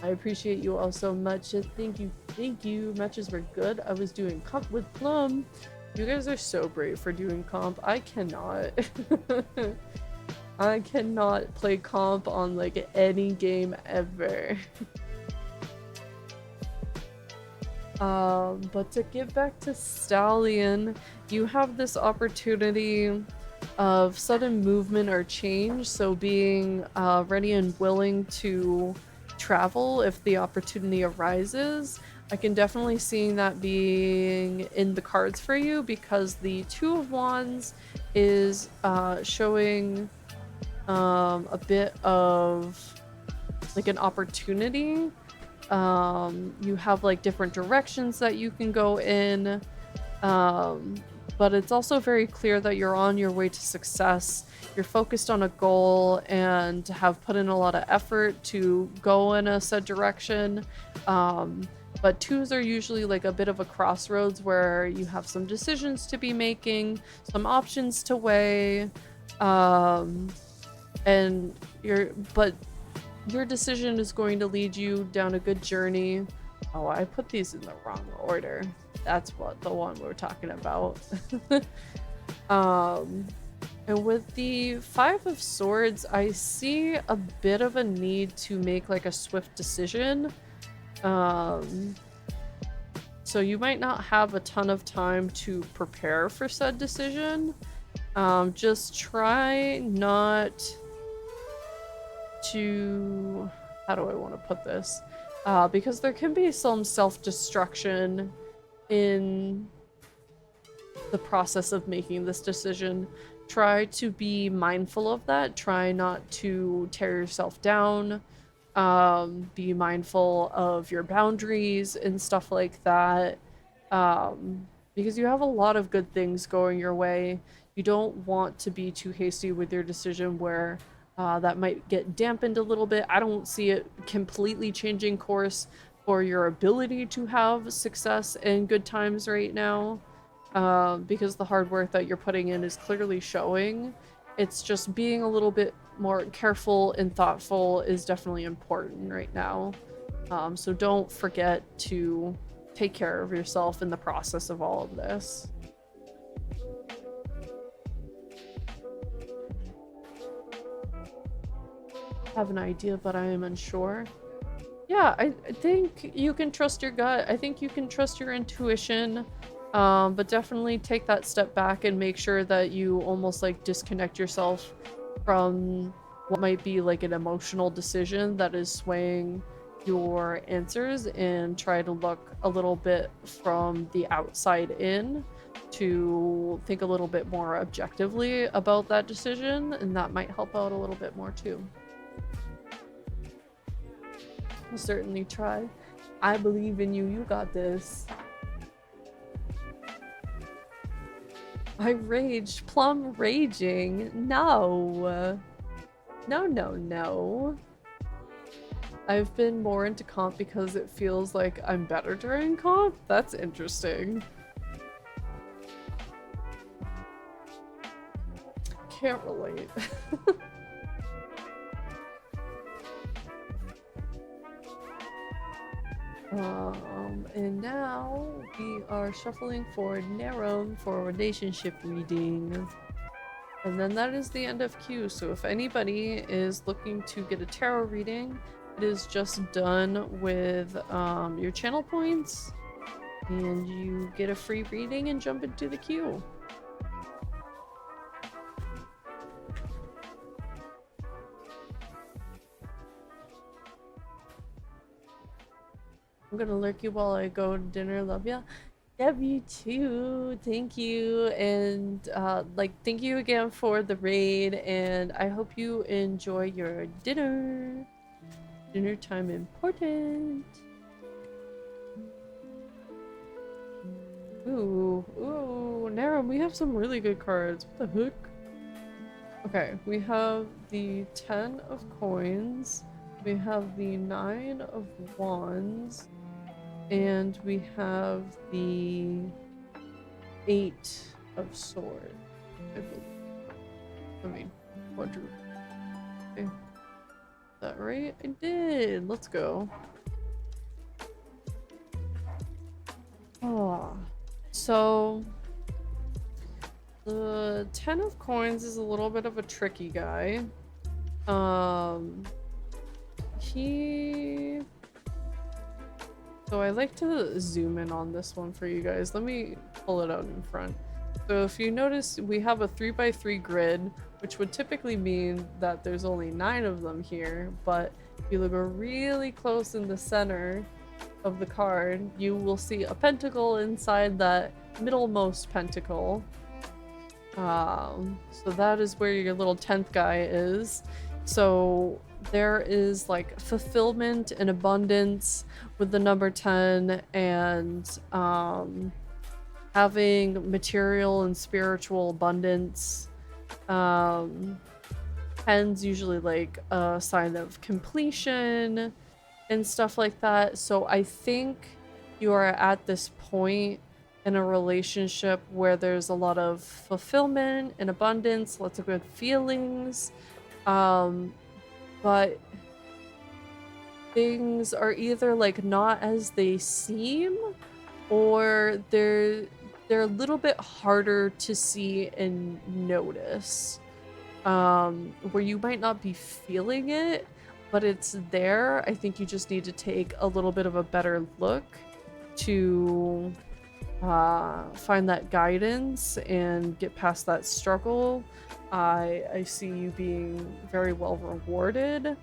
I appreciate you all so much. Thank you, thank you. Matches were good. I was doing comp with Plum. You guys are so brave for doing comp. I cannot. I cannot play comp on like any game ever. But to get back to Stallion, you have this opportunity of sudden movement or change, so being ready and willing to travel if the opportunity arises. I can definitely see that being in the cards for you, because the 2 of Wands is showing a bit of like an opportunity. You have like different directions that you can go in, but it's also very clear that you're on your way to success. You're focused on a goal and have put in a lot of effort to go in a said direction. But 2s are usually like a bit of a crossroads where you have some decisions to be making, some options to weigh, and your decision is going to lead you down a good journey. Oh, I put these in the wrong order. That's what the one we're talking about. And with the 5 of Swords, I see a bit of a need to make like a swift decision. So you might not have a ton of time to prepare for said decision. Just try not to, how do I want to put this? Because there can be some self-destruction in the process of making this decision. Try to be mindful of that. Try not to tear yourself down. Be mindful of your boundaries and stuff like that. Because you have a lot of good things going your way. You don't want to be too hasty with your decision where that might get dampened a little bit. I don't see it completely changing course for your ability to have success and good times right now. Because the hard work that you're putting in is clearly showing. It's just being a little bit more careful and thoughtful is definitely important right now. So don't forget to take care of yourself in the process of all of this. I have an idea, but I am unsure. Yeah, I think you can trust your gut. I think you can trust your intuition. But definitely take that step back and make sure that you almost like disconnect yourself from what might be like an emotional decision that is swaying your answers, and try to look a little bit from the outside in to think a little bit more objectively about that decision, and that might help out a little bit more too. I'll certainly try. I believe in you. You got this. I raged. Plum raging. No. No, no, no. I've been more into comp because it feels like I'm better during comp? That's interesting. Can't relate. And now we are shuffling for Narum for relationship reading. And then that is the end of queue, so if anybody is looking to get a tarot reading, it is just done with your channel points, and you get a free reading and jump into the queue. I'm gonna lurk you while I go to dinner. Love ya. Love you too. Thank you. And thank you again for the raid, and I hope you enjoy your dinner. Dinner time important. Ooh, Narum, we have some really good cards. What the heck? Okay, we have the 10 of coins. We have the 9 of wands. And we have the 8 of swords, I believe. I mean, quadruple. Okay. Is that right? I did! Let's go. Ah. So... the 10 of coins is a little bit of a tricky guy. So I like to zoom in on this one for you guys. Let me pull it out in front. So if you notice, we have a 3x3 grid, which would typically mean that there's only 9 of them here, but if you look really close in the center of the card, you will see a pentacle inside that middlemost pentacle. So that is where your little 10th guy is. So there is like fulfillment and abundance with the number 10, and having material and spiritual abundance. 10's usually like a sign of completion and stuff like that. So I think you are at this point in a relationship where there's a lot of fulfillment and abundance, lots of good feelings, but things are either like not as they seem, or they're a little bit harder to see and notice, where you might not be feeling it, but it's there. I think you just need to take a little bit of a better look to find that guidance and get past that struggle. I see you being very well rewarded.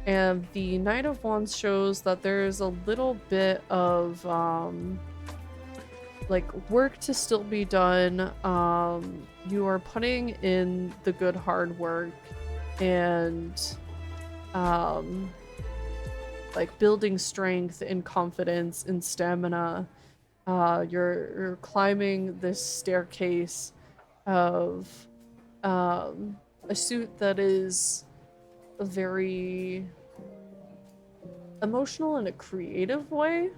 And the Knight of Wands shows that there's a little bit of like work to still be done. You are putting in the good hard work and like building strength and confidence and stamina. You're climbing this staircase of a suit that is a very emotional in a creative way.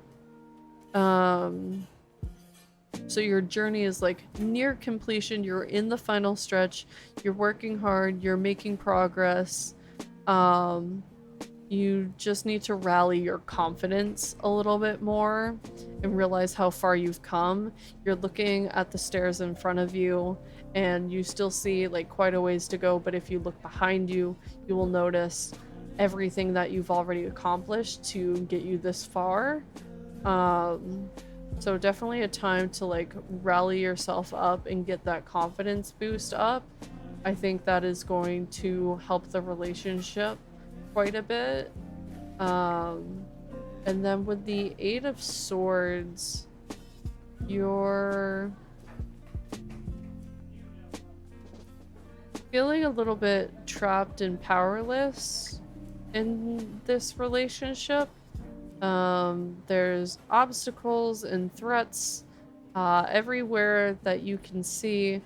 So your journey is like near completion. You're in the final stretch. You're working hard. You're making progress. You just need to rally your confidence a little bit more and realize how far you've come. You're looking at the stairs in front of you and you still see like quite a ways to go, but if you look behind you, you will notice everything that you've already accomplished to get you this far. So definitely a time to like rally yourself up and get that confidence boost up. I think that is going to help the relationship quite a bit. And then with the Eight of Swords, you're feeling a little bit trapped and powerless in this relationship. There's obstacles and threats everywhere that you can see,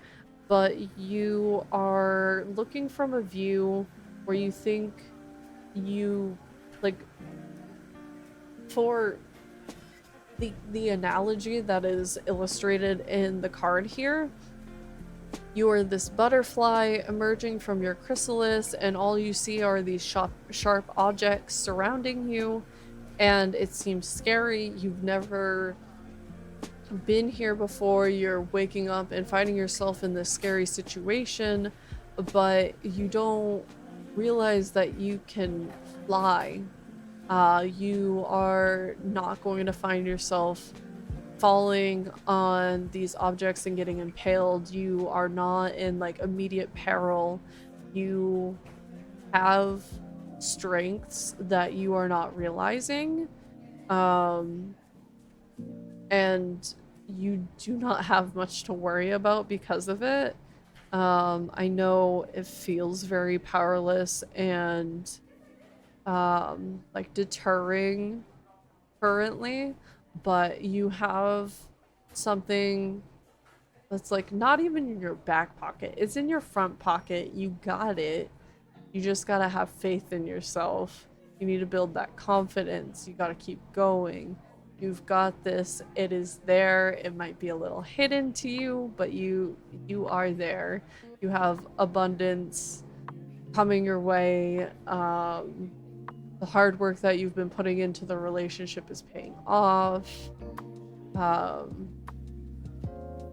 but you are looking from a view where you think you, like, for the analogy that is illustrated in the card here, you are this butterfly emerging from your chrysalis and all you see are these sharp objects surrounding you, and it seems scary. You've never been here before. You're waking up and finding yourself in this scary situation, but you don't realize that you can fly. You are not going to find yourself falling on these objects and getting impaled. You are not in like immediate peril. You have strengths that you are not realizing, and you do not have much to worry about because of it. I know it feels very powerless and like deterring currently, but you have something that's like not even in your back pocket, it's in your front pocket. You got it. You just gotta have faith in yourself. You need to build that confidence. You gotta keep going. You've got this. It is there. It might be a little hidden to you, but you are there. You have abundance coming your way. The hard work that you've been putting into the relationship is paying off.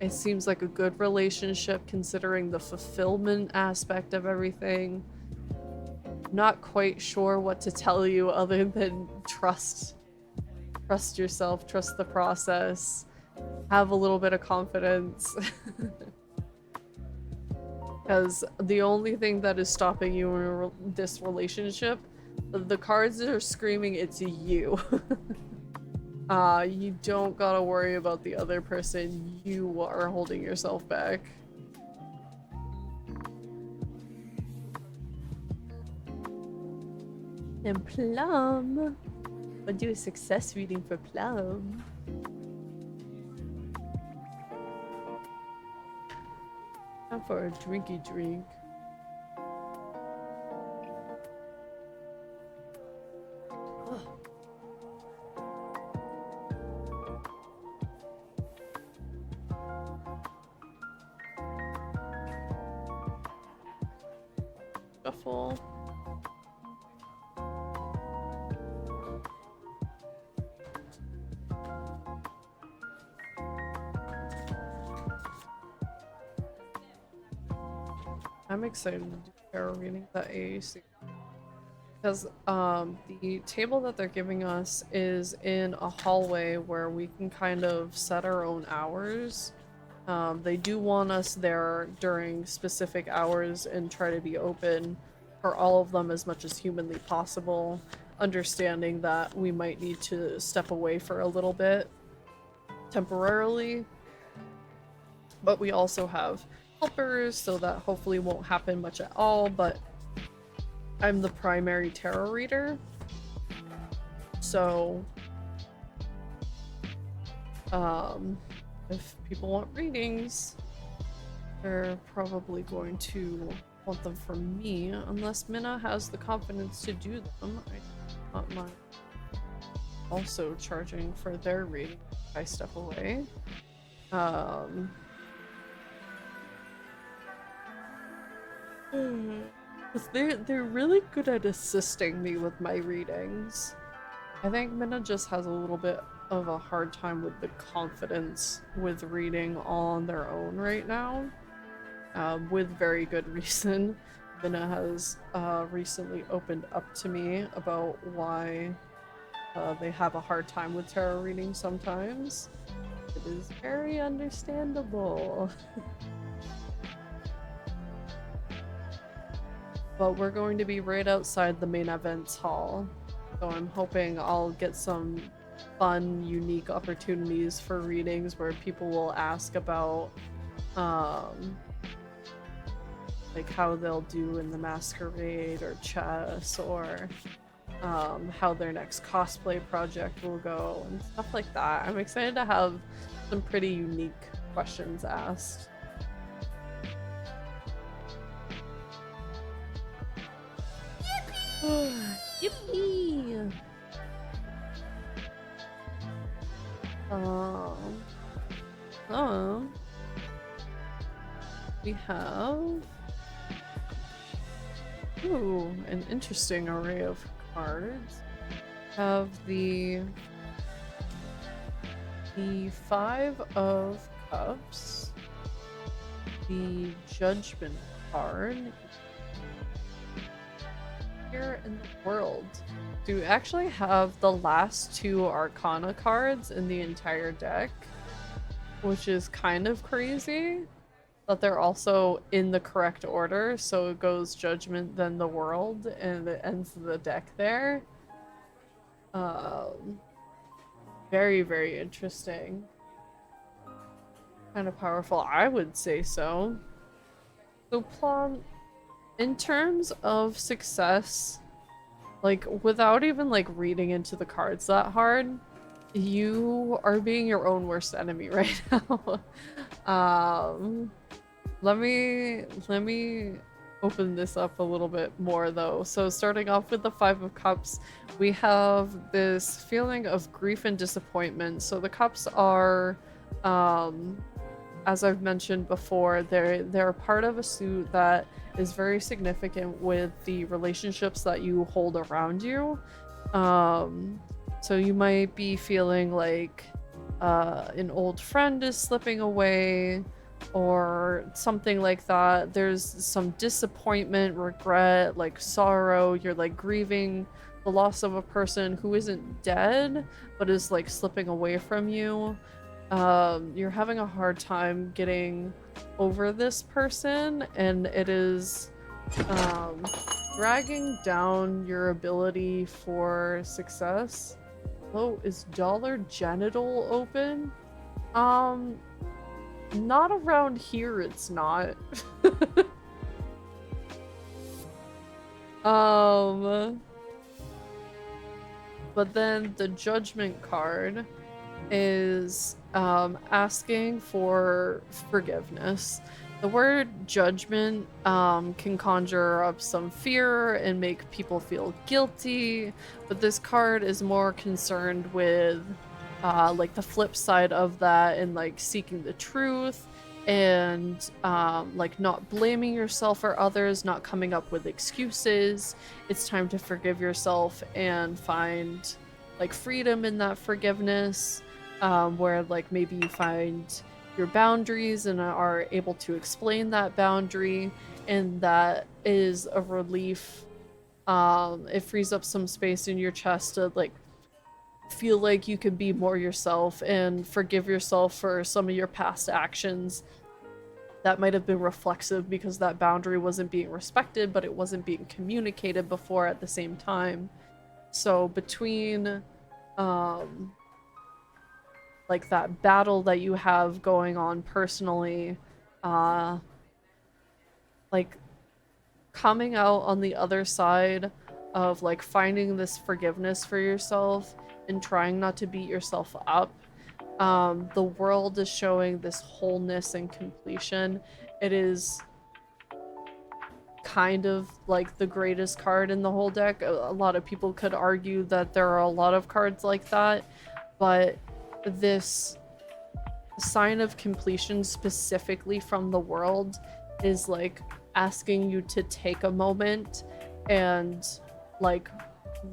It seems like a good relationship considering the fulfillment aspect of everything. Not quite sure what to tell you other than trust yourself, trust the process, have a little bit of confidence. Because the only thing that is stopping you in this relationship, the cards are screaming it's you. You don't gotta worry about the other person. You are holding yourself back. And Plum. I'll do a success reading for Plum. Time for a drinky drink. Shuffle. I'm excited to do tarot readings at AAC. Because the table that they're giving us is in a hallway where we can kind of set our own hours. They do want us there during specific hours and try to be open for all of them as much as humanly possible, understanding that we might need to step away for a little bit temporarily. But we also have helpers, so that hopefully won't happen much at all, but I'm the primary tarot reader, so if people want readings, they're probably going to want them from me, unless Minna has the confidence to do them. I don't mind also charging for their reading if I step away. Because they're really good at assisting me with my readings. I think Minna just has a little bit of a hard time with the confidence with reading on their own right now. With very good reason. Minna has recently opened up to me about why they have a hard time with tarot reading sometimes. It is very understandable. But we're going to be right outside the main events hall, so I'm hoping I'll get some fun, unique opportunities for readings where people will ask about like how they'll do in the masquerade or chess, or how their next cosplay project will go and stuff like that. I'm excited to have some pretty unique questions asked. Yippee! We have an interesting array of cards. Have the Five of Cups, the Judgment card. Here in the world, do we actually have the last two Arcana cards in the entire deck, which is kind of crazy that they're also in the correct order. So it goes Judgment, then the World, and it ends the deck there. Very, very interesting. Kind of powerful, I would say so. So Plum, in terms of success, like without even like reading into the cards that hard, you are being your own worst enemy right now. Let me open this up a little bit more though. So starting off with the Five of Cups, we have this feeling of grief and disappointment. So the cups are as I've mentioned before, they're part of a suit that is very significant with the relationships that you hold around you. So you might be feeling like an old friend is slipping away or something like that. There's some disappointment, regret, like sorrow. You're like grieving the loss of a person who isn't dead but is like slipping away from you. You're having a hard time getting over this person, and it is dragging down your ability for success. Oh, is Dollar Genital open? Not around here, it's not. But then the Judgment card is asking for forgiveness. The word judgment can conjure up some fear and make people feel guilty, but this card is more concerned with like the flip side of that and like seeking the truth and like not blaming yourself or others, not coming up with excuses. It's time to forgive yourself and find like freedom in that forgiveness, where like maybe you find your boundaries and are able to explain that boundary, and that is a relief It frees up some space in your chest to like feel like you can be more yourself and forgive yourself for some of your past actions that might have been reflexive because that boundary wasn't being respected, but it wasn't being communicated before at the same time. So between like that battle that you have going on personally, like coming out on the other side of like finding this forgiveness for yourself and trying not to beat yourself up, the world is showing this wholeness and completion. It is kind of like the greatest card in the whole deck. A lot of people could argue that there are a lot of cards like that, but this sign of completion specifically from the world is like asking you to take a moment and like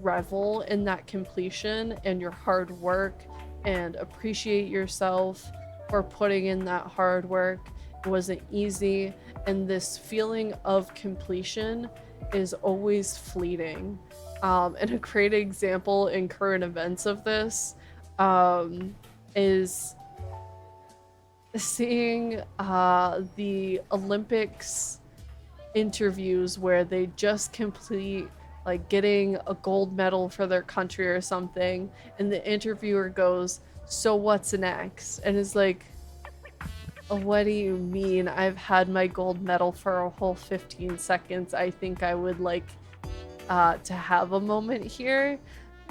revel in that completion and your hard work and appreciate yourself for putting in that hard work. It wasn't easy, and this feeling of completion is always fleeting. And a great example in current events of this is seeing the Olympics interviews where they just complete like getting a gold medal for their country or something, and the interviewer goes, "So what's next?" And it's like, what do you mean? I've had my gold medal for a whole 15 seconds. I think I would like to have a moment here.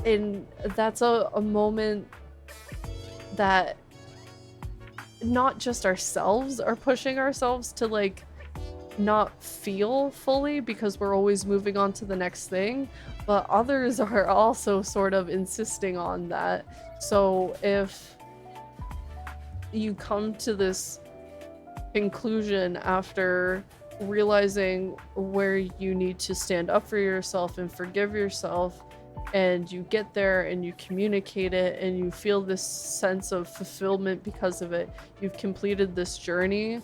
And that's a moment that not just ourselves are pushing ourselves to like not feel fully because we're always moving on to the next thing, but others are also sort of insisting on that. So if you come to this conclusion after realizing where you need to stand up for yourself and forgive yourself, and you get there and you communicate it and you feel this sense of fulfillment because of it, you've completed this journey,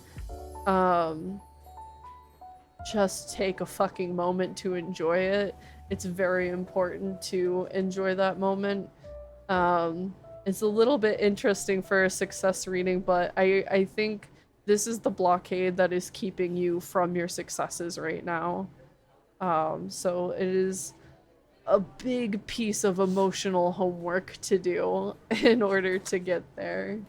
just take a fucking moment to enjoy it. It's very important to enjoy that moment. It's a little bit interesting for a success reading, but I think this is the blockade that is keeping you from your successes right now. So it is a big piece of emotional homework to do in order to get there.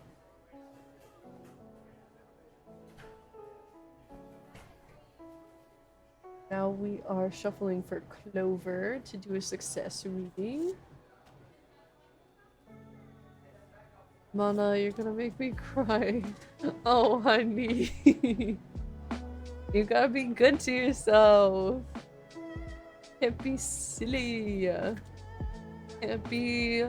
Now we are shuffling for Clover to do a success reading. Mana, you're gonna make me cry. Oh, honey. You gotta be good to yourself. Can't be silly. Can't be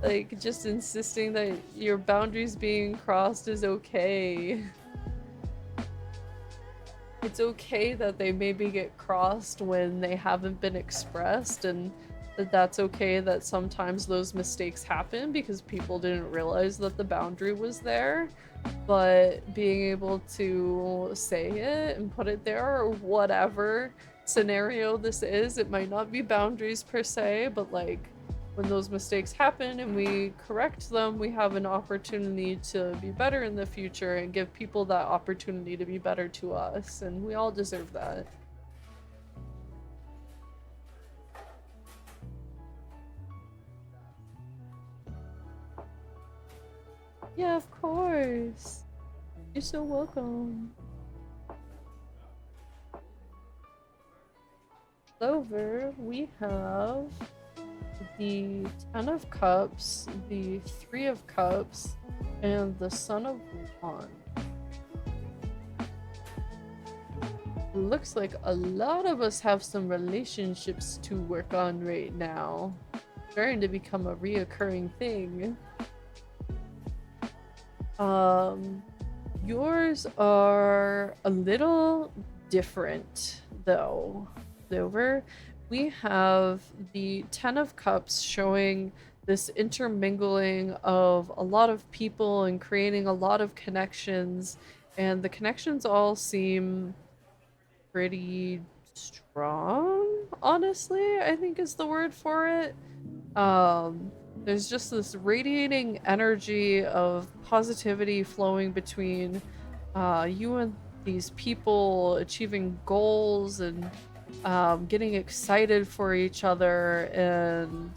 like just insisting that your boundaries being crossed is okay. It's okay that they maybe get crossed when they haven't been expressed, and that's okay that sometimes those mistakes happen because people didn't realize that the boundary was there. But being able to say it and put it there, or whatever scenario this is, it might not be boundaries per se, but like when those mistakes happen and we correct them, we have an opportunity to be better in the future and give people that opportunity to be better to us, and we all deserve that. Yeah, of course. You're so welcome. Clover, we have the Ten of Cups, the Three of Cups, and the Son of Wands. Looks like a lot of us have some relationships to work on right now. Starting to become a reoccurring thing. Yours are a little different though, Clover. We have the Ten of Cups showing this intermingling of a lot of people and creating a lot of connections, and the connections all seem pretty strong, honestly, I think is the word for it. There's just this radiating energy of positivity flowing between you and these people, achieving goals and getting excited for each other, and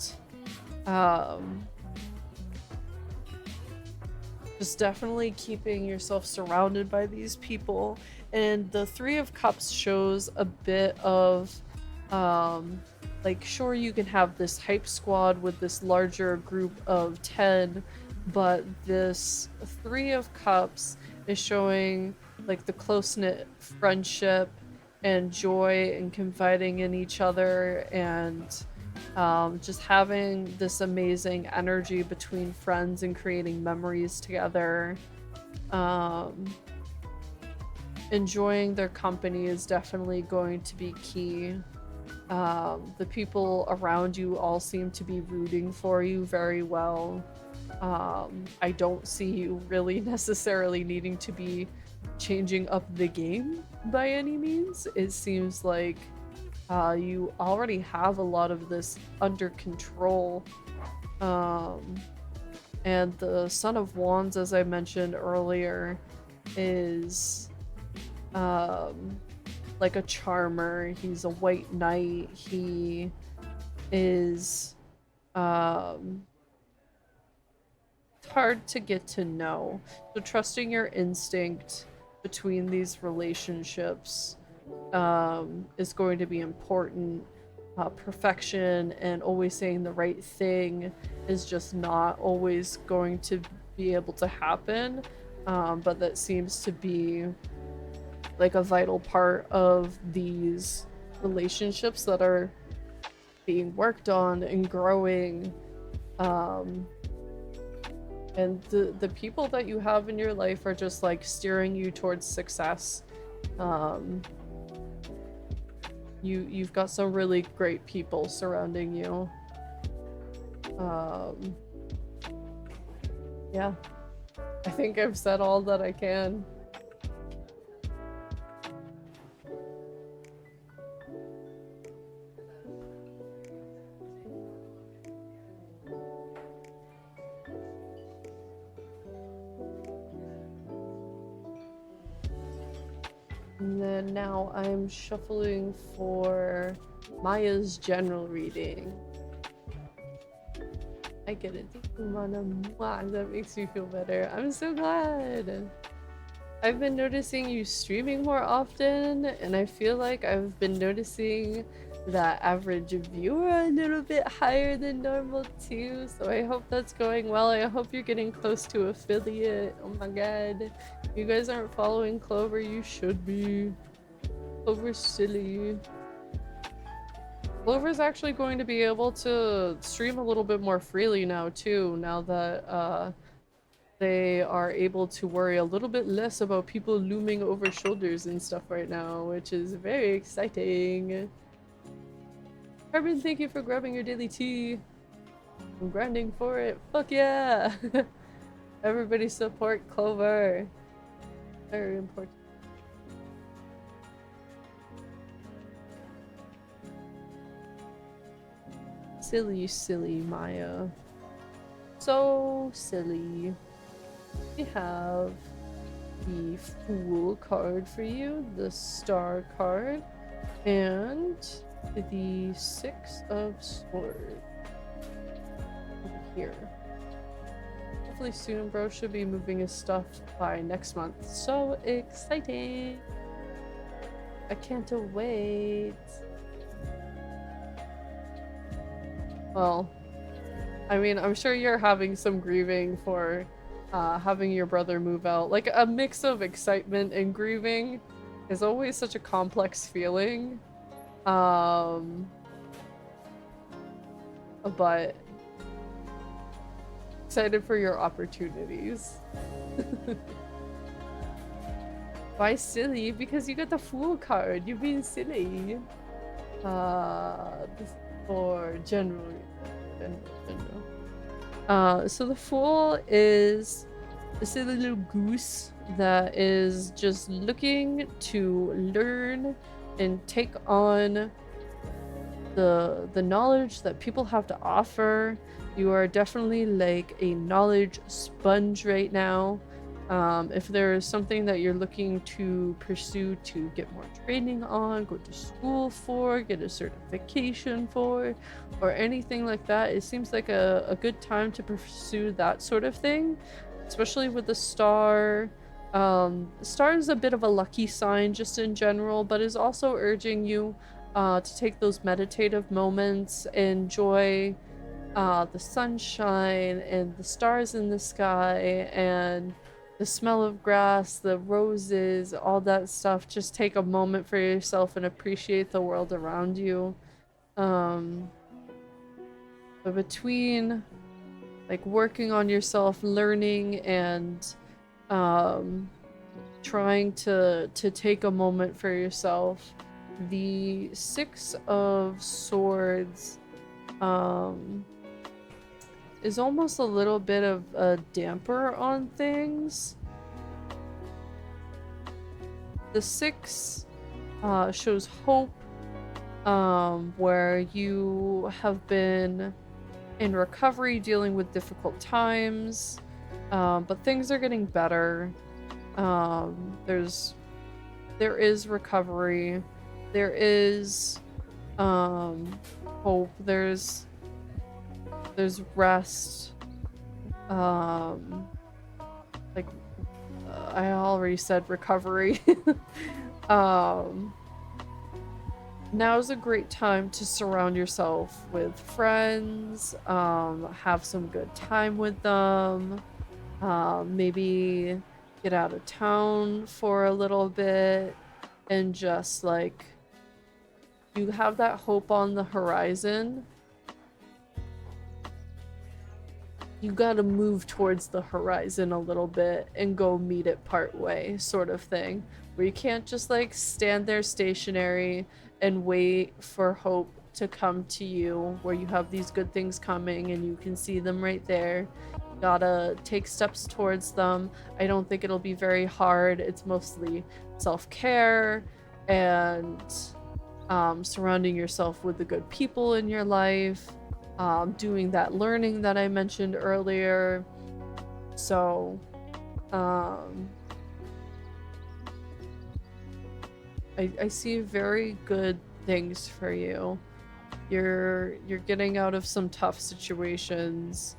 just definitely keeping yourself surrounded by these people. And the Three of Cups shows a bit of like, sure, you can have this hype squad with this larger group of 10, but this Three of Cups is showing like the close-knit friendship and joy and confiding in each other, and just having this amazing energy between friends and creating memories together. Enjoying their company is definitely going to be key. The people around you all seem to be rooting for you very well. I don't see you really necessarily needing to be changing up the game by any means. It seems like you already have a lot of this under control. And the Son of Wands, as I mentioned earlier, is like a charmer. He's a white knight. He is it's hard to get to know. So trusting your instinct between these relationships is going to be important. Perfection and always saying the right thing is just not always going to be able to happen, but that seems to be like a vital part of these relationships that are being worked on and growing. And the people that you have in your life are just like steering you towards success. You've got some really great people surrounding you. Yeah, I think I've said all that I can. And then now I'm shuffling for Maya's general reading. I get it. That makes me feel better. I'm so glad. I've been noticing you streaming more often, and I feel like I've been noticing that average viewer a little bit higher than normal too, so I hope that's going well. I hope you're getting close to affiliate. Oh my god. If you guys aren't following Clover, you should be. Clover's silly. Clover's actually going to be able to stream a little bit more freely now too, now that they are able to worry a little bit less about people looming over shoulders and stuff right now, which is very exciting. Carbon, thank you for grabbing your daily tea. I'm grinding for it. Fuck yeah! Everybody support Clover. Very important. Silly, silly Maya. So silly. We have the Fool card for you, the Star card, and the Six of Swords over here. Hopefully soon, bro should be moving his stuff by next month. So exciting! I can't wait. Well, I mean, I'm sure you're having some grieving for having your brother move out. Like, a mix of excitement and grieving is always such a complex feeling. But excited for your opportunities. Why silly? Because you got the Fool card. You're being silly. This for general. So the Fool is a silly little goose that is just looking to learn and take on the knowledge that people have to offer. You are definitely like a knowledge sponge right now. If there is something that you're looking to pursue to get more training on, go to school for, get a certification for, or anything like that, it seems like a good time to pursue that sort of thing, especially with the star. Star is a bit of a lucky sign just in general, but is also urging you to take those meditative moments, enjoy the sunshine and the stars in the sky and the smell of grass, the roses, all that stuff. Just take a moment for yourself and appreciate the world around you. But between like working on yourself, learning, and trying to take a moment for yourself, the Six of Swords is almost a little bit of a damper on things. The Six shows hope, where you have been in recovery dealing with difficult times, but things are getting better. There is recovery, there is hope, there's rest. Like I already said recovery. Now's a great time to surround yourself with friends, have some good time with them, maybe get out of town for a little bit, and just like you have that hope on the horizon. You gotta move towards the horizon a little bit and go meet it part way, sort of thing. Where you can't just like stand there stationary and wait for hope to come to you, where you have these good things coming and you can see them right there. You gotta take steps towards them. I don't think it'll be very hard. It's mostly self-care and surrounding yourself with the good people in your life. Doing that learning that I mentioned earlier. So, I see very good things for you. You're getting out of some tough situations.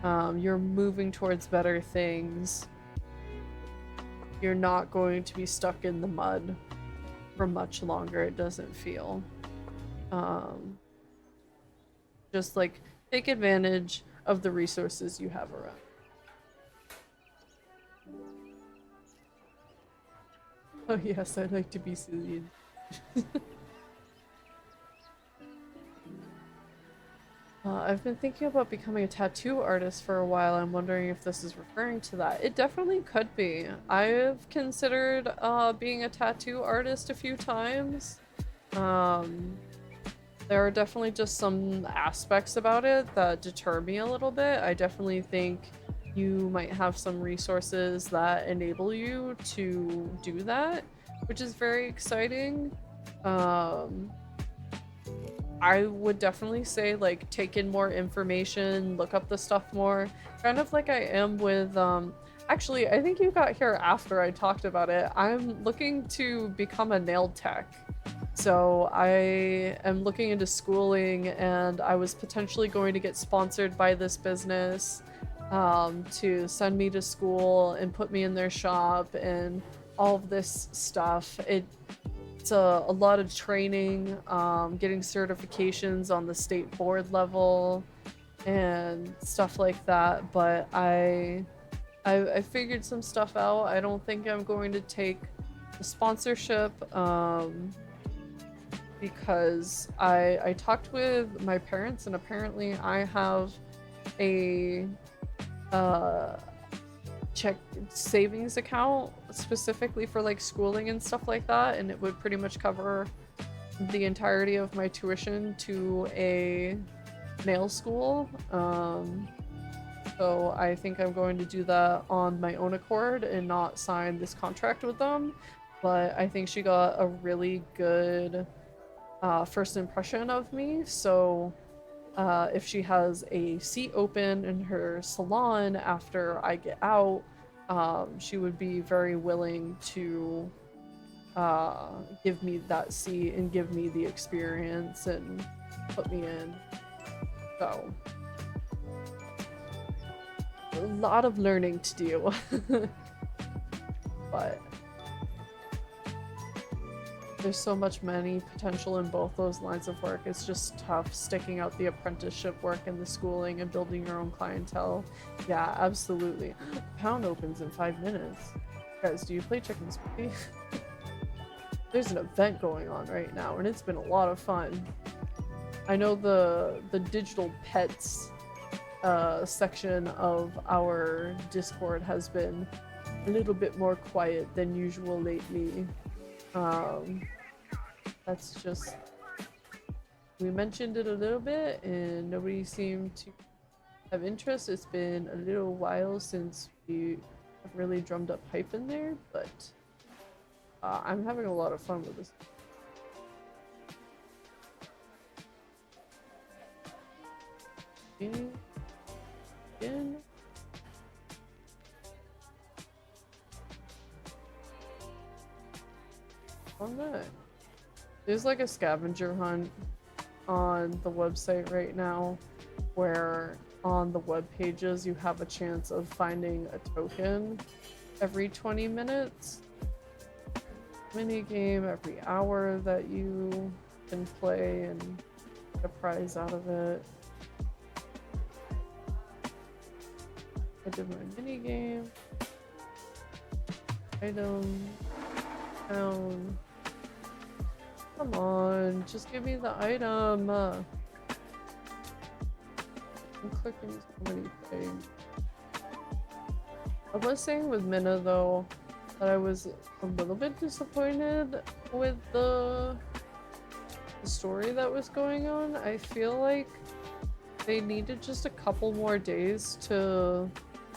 You're moving towards better things. You're not going to be stuck in the mud for much longer, it doesn't feel. Just like take advantage of the resources you have around. Oh yes, I'd like to be Cillian. I've been thinking about becoming a tattoo artist for a while. I'm wondering if this is referring to that. It definitely could be. I've considered being a tattoo artist a few times. There are definitely just some aspects about it that deter me a little bit. I definitely think you might have some resources that enable you to do that, which is very exciting. I would definitely say like take in more information, look up the stuff more, kind of like I am with actually I think you got here after I talked about it. I'm looking to become a nail tech. So I am looking into schooling, and I was potentially going to get sponsored by this business to send me to school and put me in their shop and all of this stuff. It's a lot of training, getting certifications on the state board level and stuff like that, but I figured some stuff out. I don't think I'm going to take the sponsorship because I talked with my parents, and apparently I have a check savings account specifically for like schooling and stuff like that, and it would pretty much cover the entirety of my tuition to a nail school. So I think I'm going to do that on my own accord and not sign this contract with them. but I think she got a really good first impression of me. So if she has a seat open in her salon after I get out, she would be very willing to give me that seat and give me the experience and put me in. So, a lot of learning to do. But there's so much money potential in both those lines of work. It's just tough sticking out the apprenticeship work and the schooling and building your own clientele. Yeah, absolutely. Pound opens in 5 minutes. Guys, do you play Chicken Spooky? There's an event going on right now, and it's been a lot of fun. I know the digital pets section of our Discord has been a little bit more quiet than usual lately. That's just, we mentioned it a little bit and nobody seemed to have interest. It's been a little while since we have really drummed up hype in there, but I'm having a lot of fun with this. Again. On that. There's like a scavenger hunt on the website right now where on the web pages you have a chance of finding a token every 20 minutes. Mini game every hour that you can play and get a prize out of it. I did my mini game. Item. Down. Come on, just give me the item. I'm clicking so many things. I was saying with Minna though that I was a little bit disappointed with the story that was going on. I feel like they needed just a couple more days to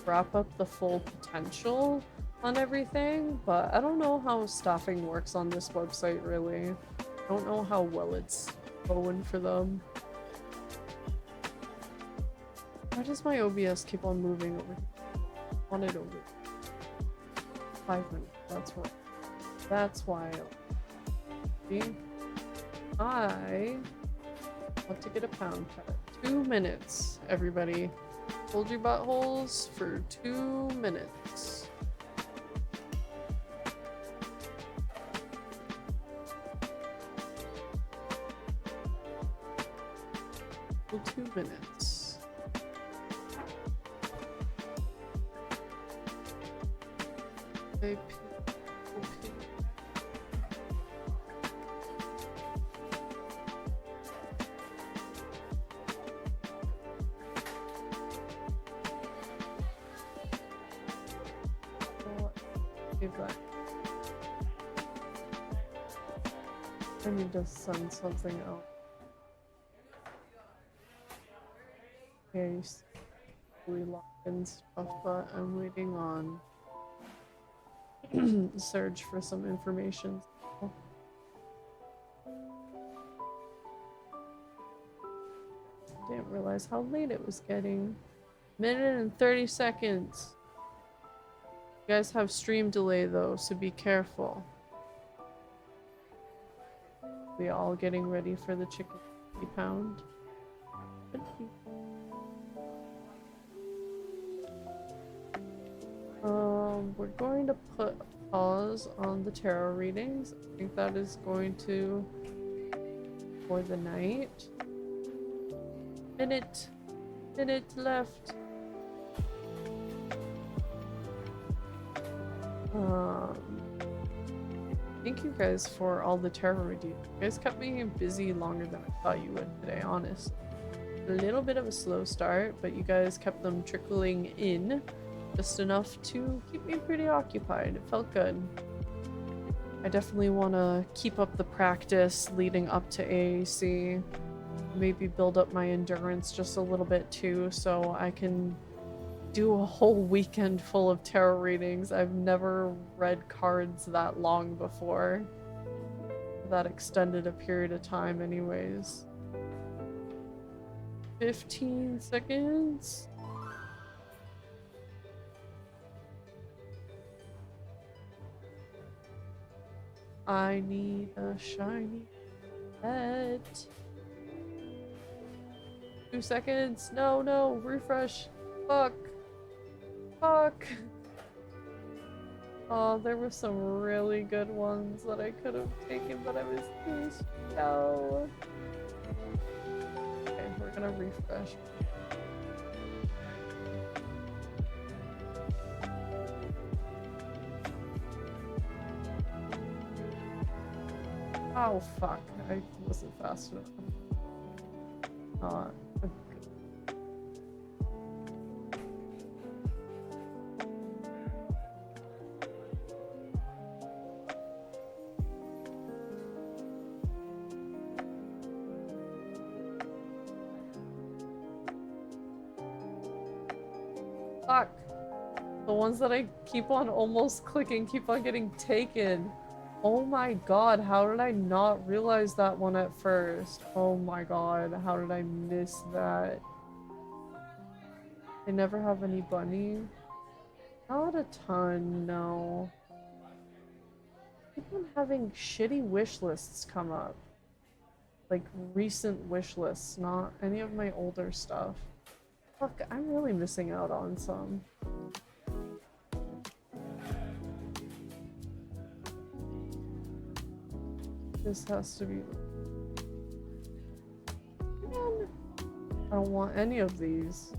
wrap up the full potential on everything, but I don't know how staffing works on this website really. I don't know how well it's going for them. Why does my OBS keep on moving over here? I want it over 5 minutes, that's right. That's why I want to get a pound pet. 2 minutes, everybody. Hold your buttholes for 2 minutes. 2 minutes. I need to send something out. Okay, we locked in stuff, but I'm waiting on Surge for some information. Didn't realize how late it was getting. Minute and 30 seconds. You guys have stream delay though, so be careful. We all getting ready for the chicken pound. We're going to put a pause on the tarot readings. I think that is going to for the night. Minute left. Thank you guys for all the tarot readings. You guys kept me busy longer than I thought you would today, honestly. A little bit of a slow start, but you guys kept them trickling in just enough to keep me pretty occupied. It felt good. I definitely want to keep up the practice leading up to AAC. Maybe build up my endurance just a little bit too, so I can do a whole weekend full of tarot readings. I've never read cards that long before. That extended a period of time anyways. 15 seconds? I need a shiny pet. 2 seconds. No, no, refresh. Fuck. Fuck. Oh, there were some really good ones that I could have taken, but I was too slow. Okay, we're gonna refresh. Oh, fuck. I wasn't fast enough. Fuck. The ones that I keep on almost clicking keep on getting taken. Oh my god, how did I not realize that one at first? Oh my god, how did I miss that? They never have any bunny. Not a ton, no. I keep on having shitty wish lists come up. Like recent wish lists, not any of my older stuff. Fuck, I'm really missing out on some. This has to be... Man, I don't want any of these.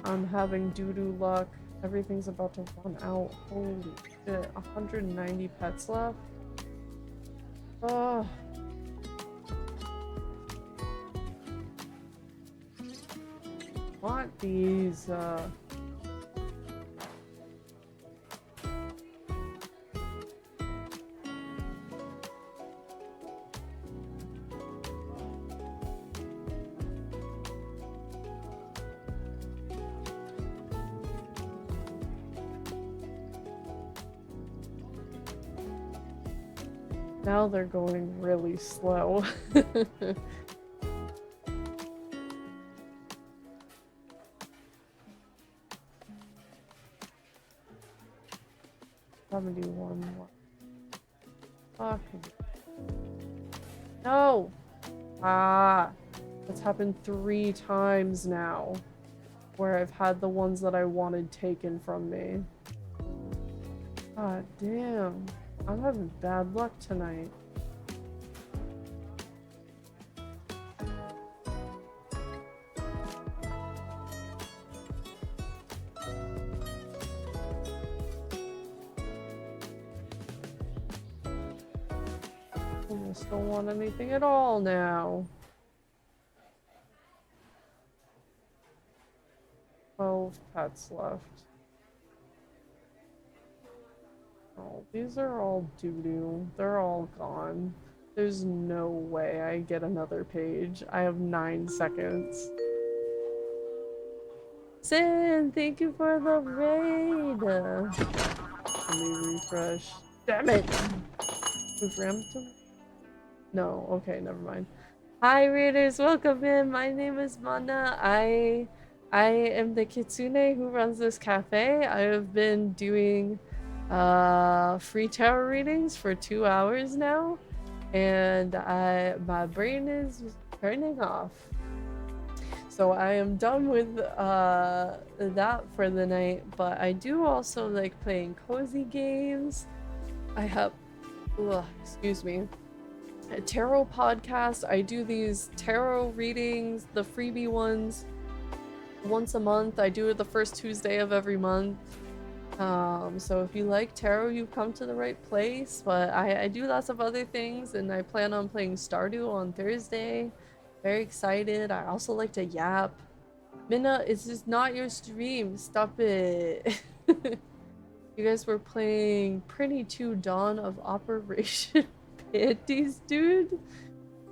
I'm having doo-doo luck. Everything's about to run out. Holy shit. 190 pets left? Oh. Want these, Now they're going really slow. 71 more. Fuck. No! Ah! That's happened 3 times now. Where I've had the ones that I wanted taken from me. God damn. I'm having bad luck tonight. I just don't want anything at all now. 12 pets left. Oh, these are all doo-doo. They're all gone. There's no way I get another page. I have 9 seconds. Sin, thank you for the raid. Let me refresh. Damn it! Move Rampton? No, okay, never mind. Hi readers, welcome in. My name is Mana. I am the kitsune who runs this cafe. I have been doing free tarot readings for 2 hours now, and my brain is turning off. So I am done with that for the night, but I do also like playing cozy games. I have, excuse me, a tarot podcast. I do these tarot readings, the freebie ones, once a month. I do it the first Tuesday of every month. So if you like tarot, you've come to the right place. But I do lots of other things, and I plan on playing Stardew on Thursday. Very excited. I also like to yap. Minna, it's just not your stream. Stop it. You guys were playing Pretty 2 Dawn of Operation. panties, dude?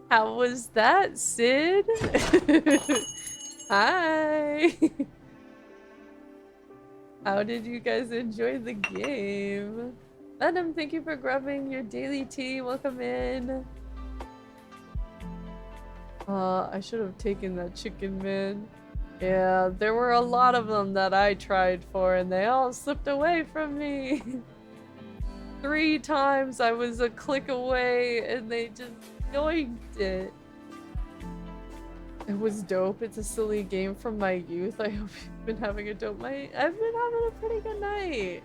How was that, Sid? Hi! How did you guys enjoy the game? Venom, thank you for grabbing your daily tea. Welcome in. I should have taken that chicken, man. Yeah, there were a lot of them that I tried for, and they all slipped away from me. 3 times I was a click away, and they just yoinked it. It was dope. It's a silly game from my youth. I hope you've been having a dope night. I've been having a pretty good night.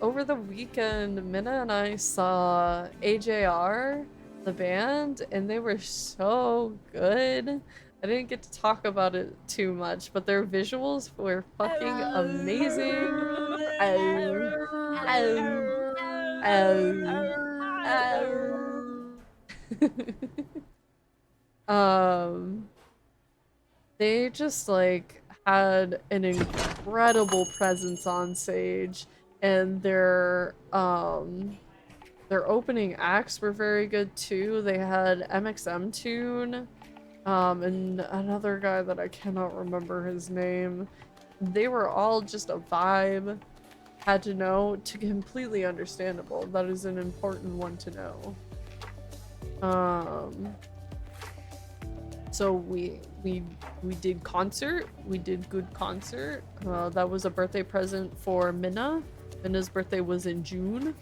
Over the weekend, Minna and I saw AJR, the band, and they were so good. I didn't get to talk about it too much, but their visuals were fucking amazing. They just like had an incredible presence on stage, and their opening acts were very good too. They had MXM Tune, and another guy that I cannot remember his name. They were all just a vibe. Had to know to completely understandable. That is an important one to know. So we did concert. We did good concert. That was a birthday present for Minna. Minna's birthday was in June.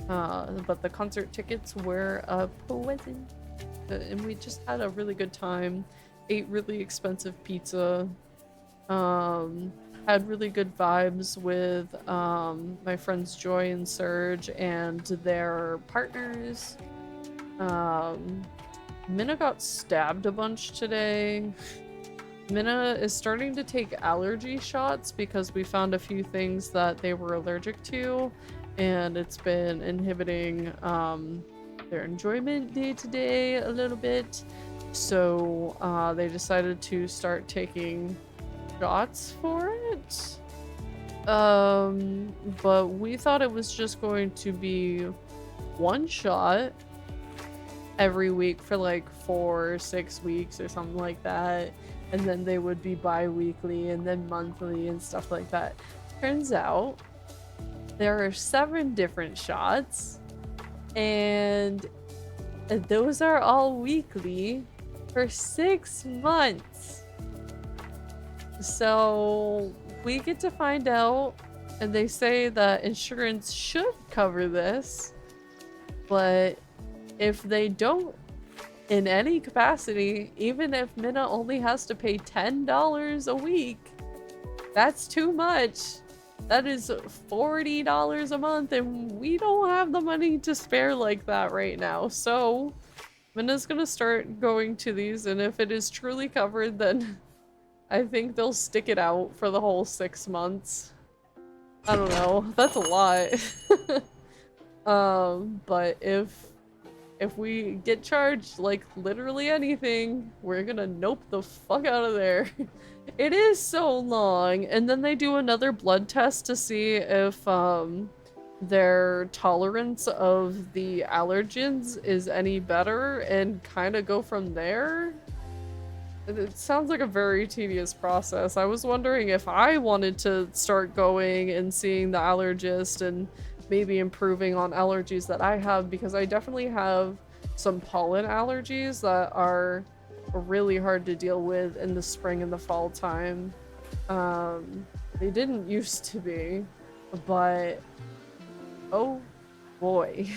But the concert tickets were a present. And we just had a really good time. Ate really expensive pizza. Had really good vibes with my friends Joy and Serge and their partners. Minna got stabbed a bunch today. Minna is starting to take allergy shots because we found a few things that they were allergic to, and it's been inhibiting their enjoyment day to day a little bit. So they decided to start taking shots for it. But we thought it was just going to be 1 shot every week for like 4 or 6 weeks or something like that, and then they would be bi-weekly and then monthly and stuff like that. Turns out there are 7 different shots, and those are all weekly for 6 months. So we get to find out, and they say that insurance should cover this, but if they don't in any capacity, even if Minna only has to pay $10 a week, that's too much. That is $40 a month, and we don't have the money to spare like that right now. So Minna's gonna start going to these, and if it is truly covered, then I think they'll stick it out for the whole 6 months. I don't know. That's a lot. But if we get charged like literally anything, we're gonna nope the fuck out of there. It is so long, and then they do another blood test to see if their tolerance of the allergens is any better, and kind of go from there. It sounds like a very tedious process. I was wondering if I wanted to start going and seeing the allergist and maybe improving on allergies that I have, because I definitely have some pollen allergies that are really hard to deal with in the spring and the fall time. They didn't used to be, but oh boy.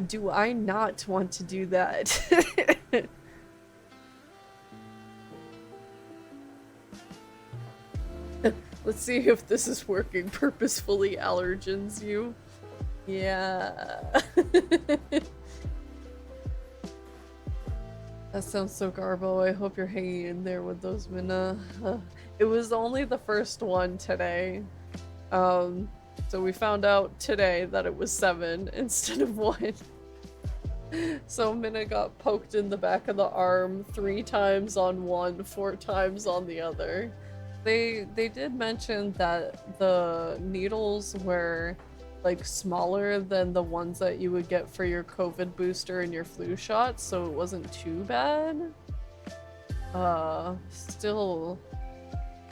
Do I not want to do that? Let's see if this is working. Purposefully allergens you. Yeah. That sounds so garbo. I hope you're hanging in there with those, Minna. It was only the first one today. So we found out today that it was 7 instead of 1. So Minna got poked in the back of the arm 3 times on one, 4 times on the other. They did mention that the needles were like smaller than the ones that you would get for your COVID booster and your flu shots, so it wasn't too bad. Still,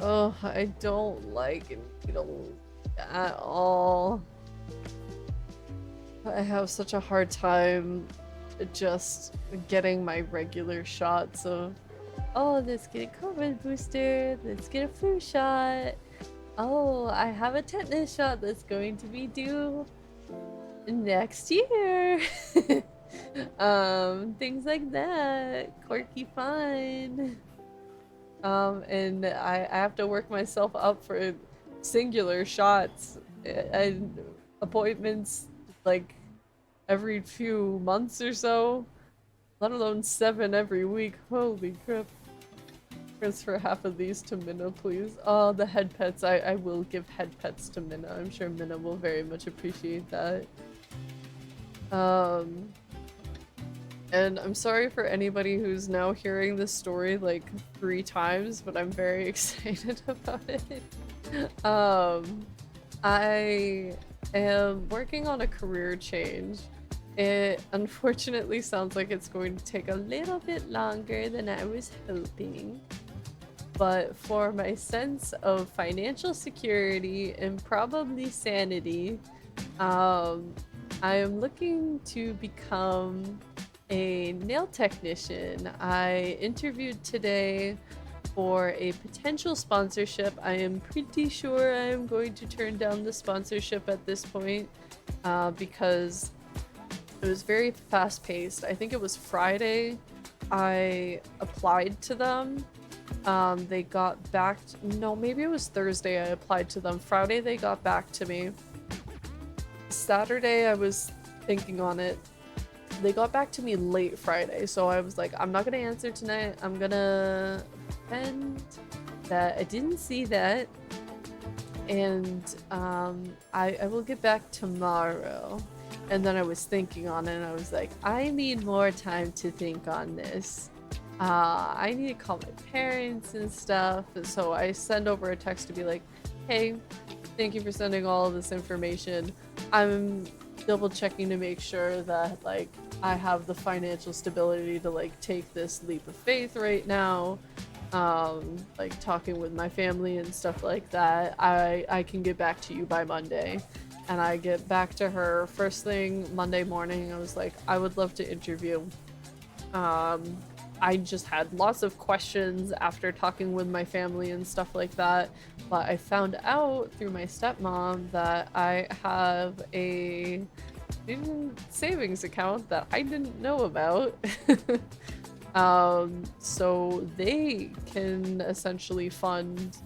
oh, I don't like needles at all. I have such a hard time just getting my regular shots of, oh, let's get a COVID booster, let's get a flu shot. Oh, I have a tetanus shot that's going to be due next year. Things like that. Quirky fun. And I have to work myself up for singular shots and appointments like every few months or so, let alone 7 every week. Holy crap. Transfer half of these to Minna, please. Oh, the head pets. I will give head pets to Minna. I'm sure Minna will very much appreciate that. And I'm sorry for anybody who's now hearing this story like 3 times, but I'm very excited about it. I am working on a career change. It unfortunately sounds like it's going to take a little bit longer than I was hoping. But for my sense of financial security and probably sanity, I am looking to become a nail technician. I interviewed today for a potential sponsorship. I am pretty sure I am going to turn down the sponsorship at this point because it was very fast-paced. I think it was Friday I applied to them. They got back no, maybe it was Thursday I applied to them. Friday they got back to me. Saturday I was thinking on it. They got back to me late Friday, so I was like, I'm not gonna answer tonight. I'm gonna pretend that I didn't see that, and I will get back tomorrow. And then I was thinking on it, and I was like, I need more time to think on this. I need to call my parents and stuff. And so I send over a text to be like, hey, thank you for sending all of this information. I'm double checking to make sure that like I have the financial stability to like take this leap of faith right now. Like talking with my family and stuff like that. I can get back to you by Monday. And I get back to her first thing Monday morning. I was like, I would love to interview. I just had lots of questions after talking with my family and stuff like that. But I found out through my stepmom that I have a savings account that I didn't know about. So they can essentially fund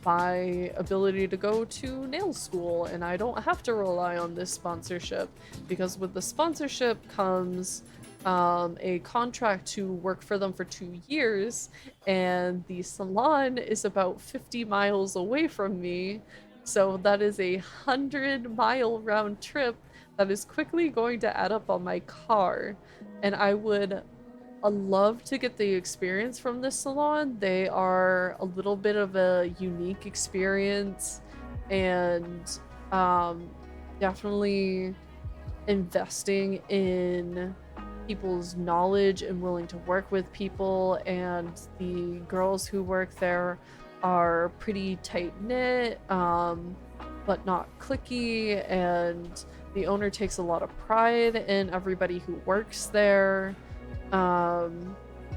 my ability to go to nail school, and I don't have to rely on this sponsorship, because with the sponsorship comes a contract to work for them for 2 years, and the salon is about 50 miles away from me, so that is a 100-mile round trip that is quickly going to add up on my car. And I would love to get the experience from this salon. They are a little bit of a unique experience, and definitely investing in people's knowledge and willing to work with people. And the girls who work there are pretty tight-knit, but not cliquey, and the owner takes a lot of pride in everybody who works there.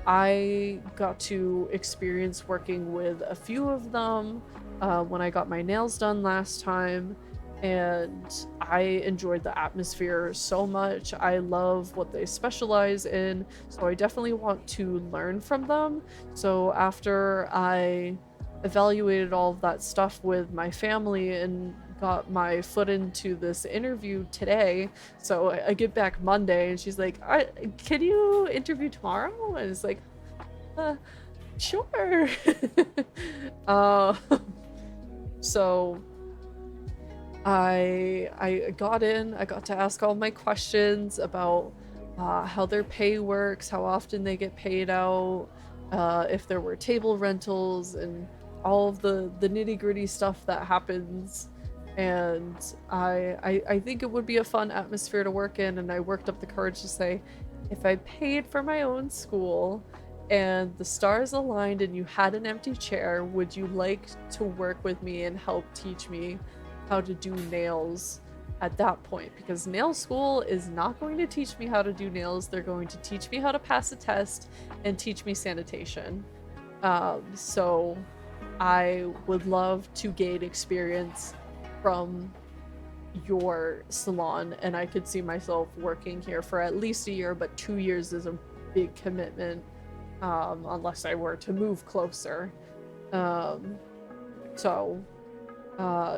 I got to experience working with a few of them when I got my nails done last time, and I enjoyed the atmosphere so much. I love what they specialize in, so I definitely want to learn from them. So after I evaluated all of that stuff with my family and got my foot into this interview today, so I get back Monday and she's like, can you interview tomorrow? And it's like, sure. So I got in, I got to ask all my questions about how their pay works, how often they get paid out, if there were table rentals, and all of the nitty-gritty stuff that happens. And I think it would be a fun atmosphere to work in, and I worked up the courage to say, if I paid for my own school and the stars aligned and you had an empty chair, would you like to work with me and help teach me how to do nails at that point? Because nail school is not going to teach me how to do nails. They're going to teach me how to pass a test and teach me sanitation. So I would love to gain experience from your salon, and I could see myself working here for at least a year, but 2 years is a big commitment, unless I were to move closer. So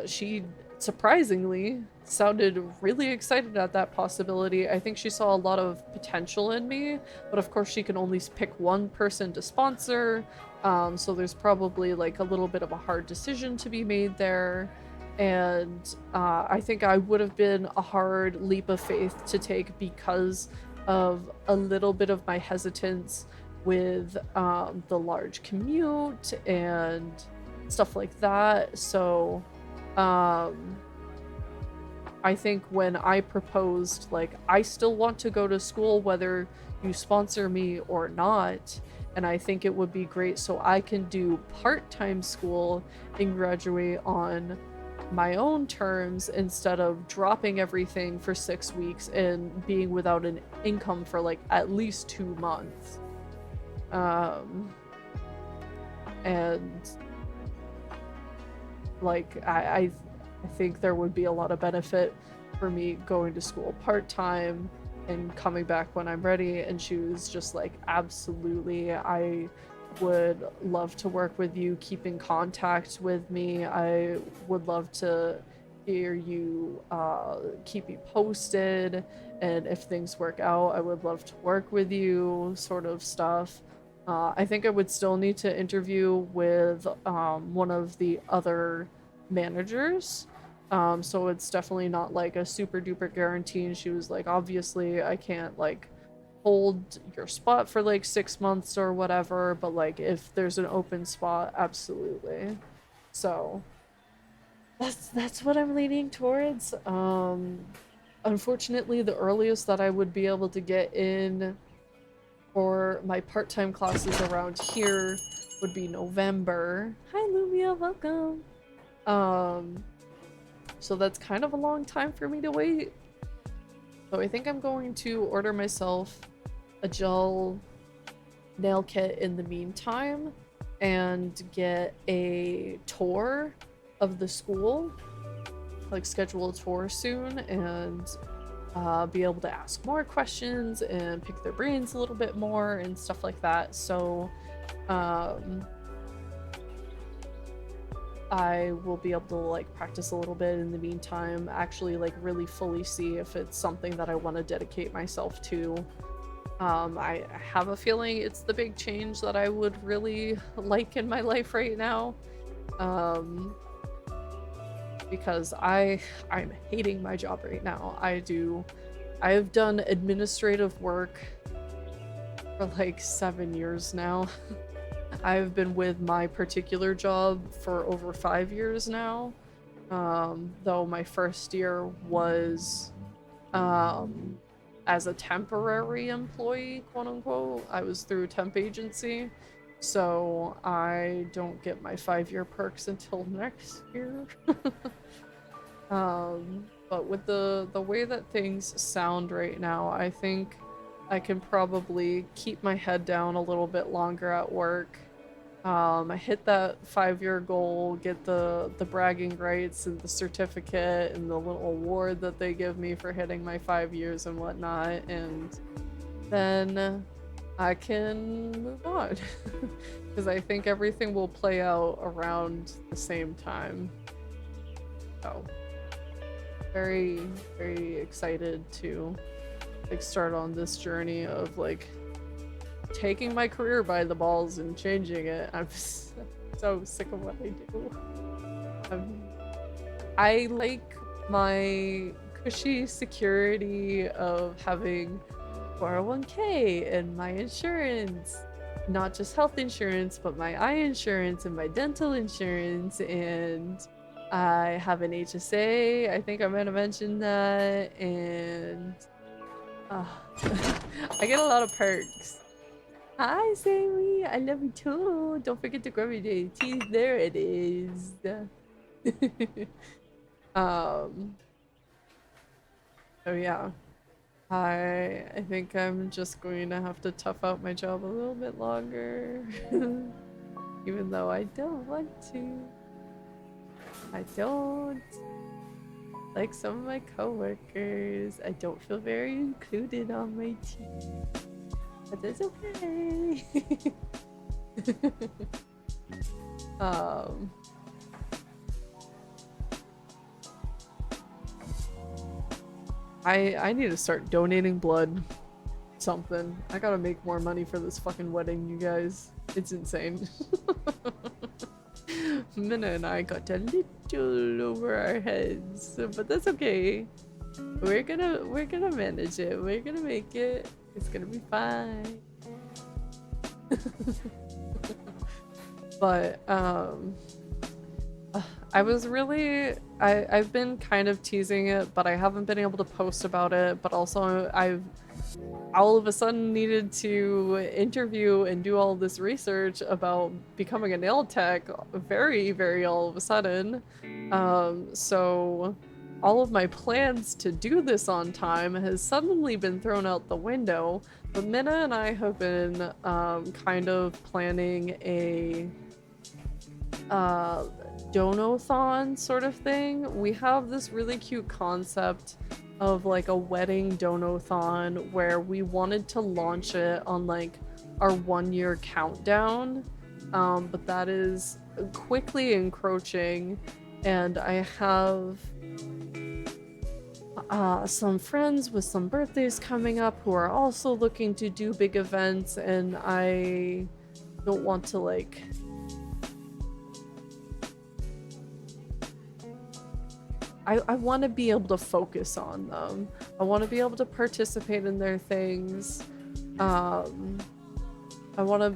she surprisingly sounded really excited at that possibility. I think she saw a lot of potential in me, but of course she can only pick one person to sponsor, so there's probably like a little bit of a hard decision to be made there. And I think I would have been a hard leap of faith to take because of a little bit of my hesitance with the large commute and stuff like that. So I think when I proposed, like, I still want to go to school whether you sponsor me or not, and I think it would be great so I can do part-time school and graduate on my own terms instead of dropping everything for 6 weeks and being without an income for like at least 2 months. And like I think there would be a lot of benefit for me going to school part-time and coming back when I'm ready. And she was just like, absolutely, I would love to work with you, keep in contact with me. I would love to hear you keep me posted, and if things work out, I would love to work with you, sort of stuff. I think I would still need to interview with one of the other managers, so it's definitely not like a super duper guarantee. And she was like, obviously I can't like hold your spot for like 6 months or whatever, but like if there's an open spot, absolutely. So that's what I'm leaning towards. Unfortunately, the earliest that I would be able to get in for my part-time classes around here would be November. Hi Lumia, welcome. So that's kind of a long time for me to wait. So I think I'm going to order myself a gel nail kit in the meantime and get a tour of the school, like schedule a tour soon, and be able to ask more questions and pick their brains a little bit more and stuff like that. So I will be able to like practice a little bit in the meantime, actually like really fully see if it's something that I want to dedicate myself to. I have a feeling it's the big change that I would really like in my life right now. Because I'm hating my job right now. I've done administrative work for like 7 years now. I've been with my particular job for over 5 years now. Though my first year was as a temporary employee, quote unquote. I was through a temp agency, so I don't get my 5-year perks until next year. But with the way that things sound right now, I think I can probably keep my head down a little bit longer at work. I hit that 5-year goal, get the bragging rights and the certificate and the little award that they give me for hitting my 5 years and whatnot, and then I can move on. Because I think everything will play out around the same time. So, very, very excited to like start on this journey of like taking my career by the balls and changing it. I'm so sick of what I do. I like my cushy security of having 401k and my insurance, not just health insurance, but my eye insurance and my dental insurance and I have an HSA. I think I might have mentioned that, and uh, I get a lot of perks. Hi, Sammy. I love you too. Don't forget to grab your teeth. There it is. um. So yeah. I think I'm just going to have to tough out my job a little bit longer. Even though I don't want to. I don't. Like some of my coworkers, I don't feel very included on my team. But that's okay. um I need to start donating blood. Something. I gotta make more money for this fucking wedding, you guys. It's insane. Minna and I got a little over our heads, but that's okay. We're gonna manage it. We're gonna make it. It's gonna be fine. But I was really I've been kind of teasing it, but I haven't been able to post about it. But also I've all of a sudden needed to interview and do all this research about becoming a nail tech very, very all of a sudden. So all of my plans to do this on time has suddenly been thrown out the window. But Minna and I have been kind of planning a donathon sort of thing. We have this really cute concept of like a wedding donathon where we wanted to launch it on like our 1-year countdown, but that is quickly encroaching, and I have some friends with some birthdays coming up who are also looking to do big events, and I don't want to like I want to be able to focus on them. I want to be able to participate in their things. I want to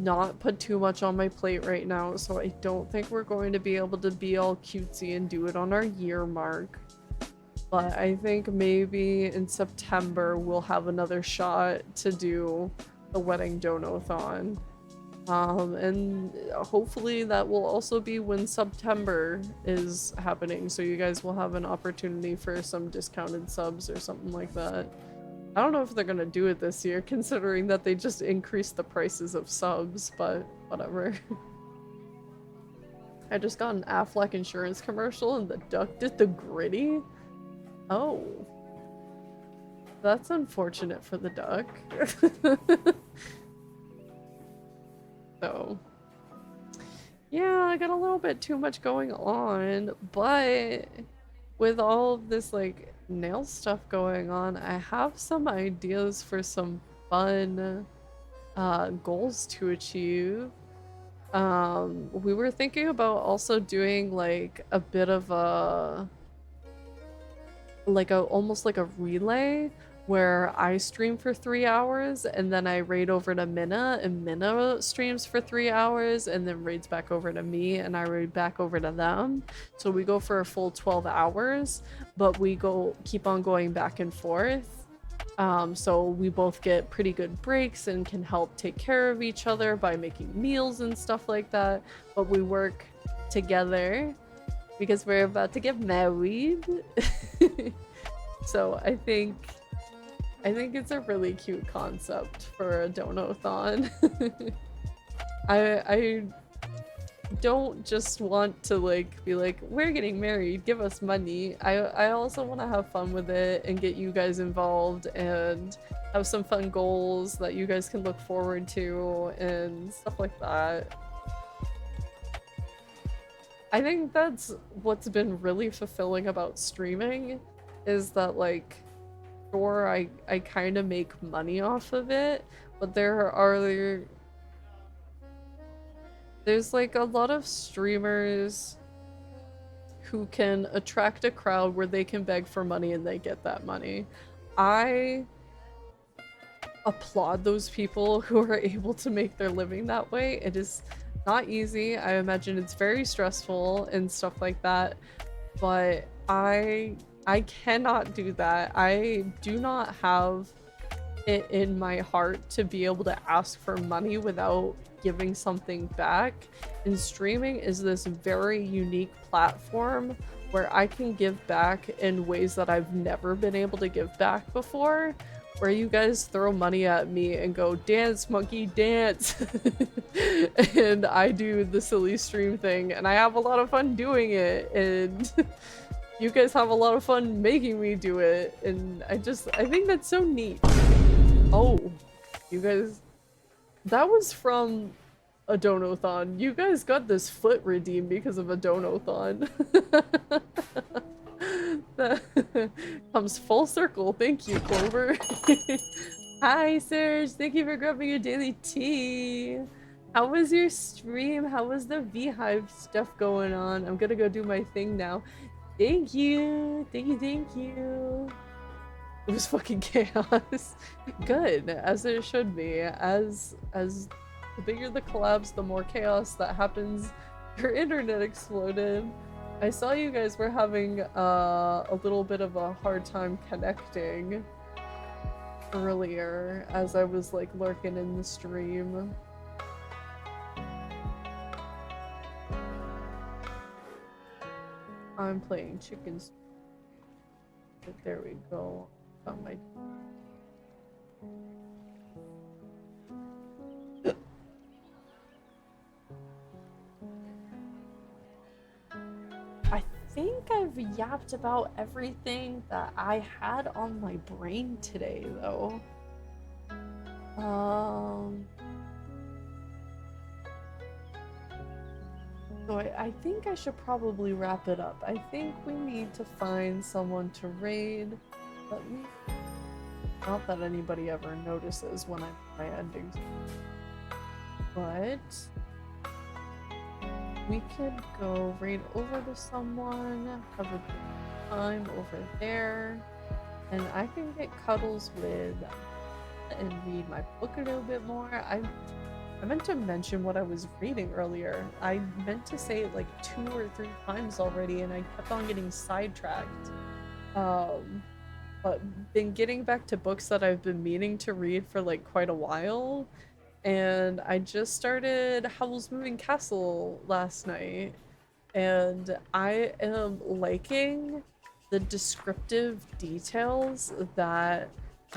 not put too much on my plate right now, so I don't think we're going to be able to be all cutesy and do it on our year mark. But I think maybe in September we'll have another shot to do the wedding donathon. And hopefully that will also be when September is happening, so you guys will have an opportunity for some discounted subs or something like that. I don't know if they're gonna do it this year, considering that they just increased the prices of subs, but whatever. I just got an Aflac insurance commercial and the duck did the gritty? Oh. That's unfortunate for the duck. So, yeah, I got a little bit too much going on, but with all of this like nail stuff going on, I have some ideas for some fun goals to achieve. We were thinking about also doing like a bit of a almost like a relay where I stream for 3 hours and then I raid over to Minna and Minna streams for 3 hours and then raids back over to me and I raid back over to them. So we go for a full 12 hours, but we keep on going back and forth. So we both get pretty good breaks and can help take care of each other by making meals and stuff like that. But we work together because we're about to get married. So I think it's a really cute concept for a donathon. I don't just want to like be like, we're getting married, give us money. I also want to have fun with it and get you guys involved and have some fun goals that you guys can look forward to and stuff like that. I think that's what's been really fulfilling about streaming, is that like, sure, I kind of make money off of it, but there's like a lot of streamers who can attract a crowd where they can beg for money and they get that money. I applaud those people who are able to make their living that way. It is not easy. I imagine it's very stressful and stuff like that, but I cannot do that. I do not have it in my heart to be able to ask for money without giving something back. And streaming is this very unique platform where I can give back in ways that I've never been able to give back before. Where you guys throw money at me and go, dance, monkey, dance. And I do the silly stream thing, and I have a lot of fun doing it. And you guys have a lot of fun making me do it. And I think that's so neat. Oh, you guys, that was from a Donothon. You guys got this foot redeemed because of a Donothon. That comes full circle. Thank you, Clover. Hi, Serge. Thank you for grabbing your daily tea. How was your stream? How was the Beehive stuff going on? I'm gonna go do my thing now. Thank you. Thank you, thank you. It was fucking chaos. Good, as it should be. As the bigger the collapse, the more chaos that happens. Your internet exploded. I saw you guys were having a little bit of a hard time connecting earlier as I was like lurking in the stream. I'm playing chicken. There we go. Got my I think I've yapped about everything that I had on my brain today, though. So I think I should probably wrap it up. I think we need to find someone to raid. Let me... Not that anybody ever notices when I my endings. But... we could go raid over to someone, have a good time over there, and I can get cuddles with and read my book a little bit more. I meant to mention what I was reading earlier. I meant to say it like 2 or 3 times already, and I kept on getting sidetracked. But been getting back to books that I've been meaning to read for like quite a while. And I just started Howl's Moving Castle last night, and I am liking the descriptive details that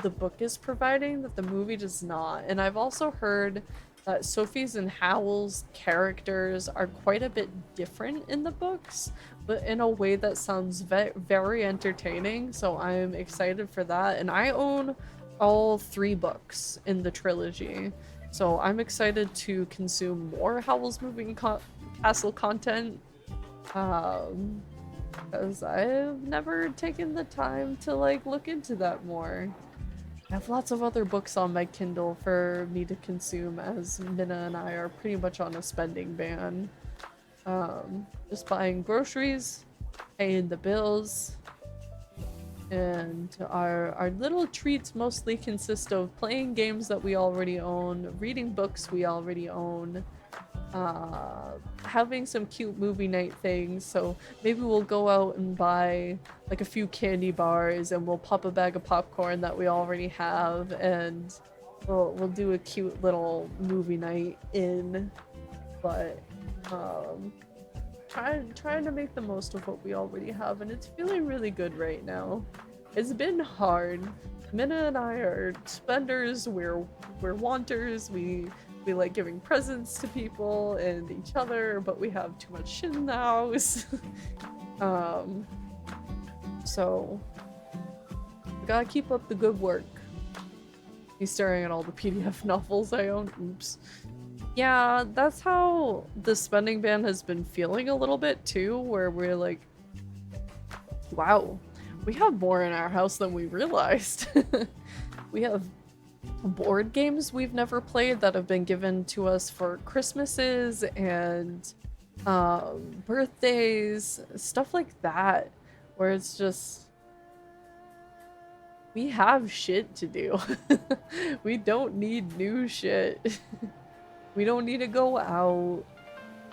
the book is providing that the movie does not. And I've also heard that Sophie's and Howl's characters are quite a bit different in the books, but in a way that sounds very entertaining, so I'm excited for that. And I own all 3 books in the trilogy. So I'm excited to consume more Howl's Moving Castle content, because I've never taken the time to like look into that more. I have lots of other books on my Kindle for me to consume, as Minna and I are pretty much on a spending ban. Just buying groceries, paying the bills, and our little treats mostly consist of playing games that we already own, reading books we already own, having some cute movie night things. So maybe we'll go out and buy like a few candy bars, and we'll pop a bag of popcorn that we already have, and we'll do a cute little movie night in. But trying to make the most of what we already have, and it's feeling really good right now. It's been hard. Minna and I are spenders, we're wanters, we like giving presents to people and each other, but we have too much shit in the house. So we gotta keep up the good work. He's staring at all the PDF novels I own. Oops. Yeah, that's how the spending ban has been feeling a little bit too, where we're like, wow, we have more in our house than we realized. We have board games we've never played that have been given to us for Christmases and birthdays, stuff like that, where it's just, we have shit to do. We don't need new shit. We don't need to go out.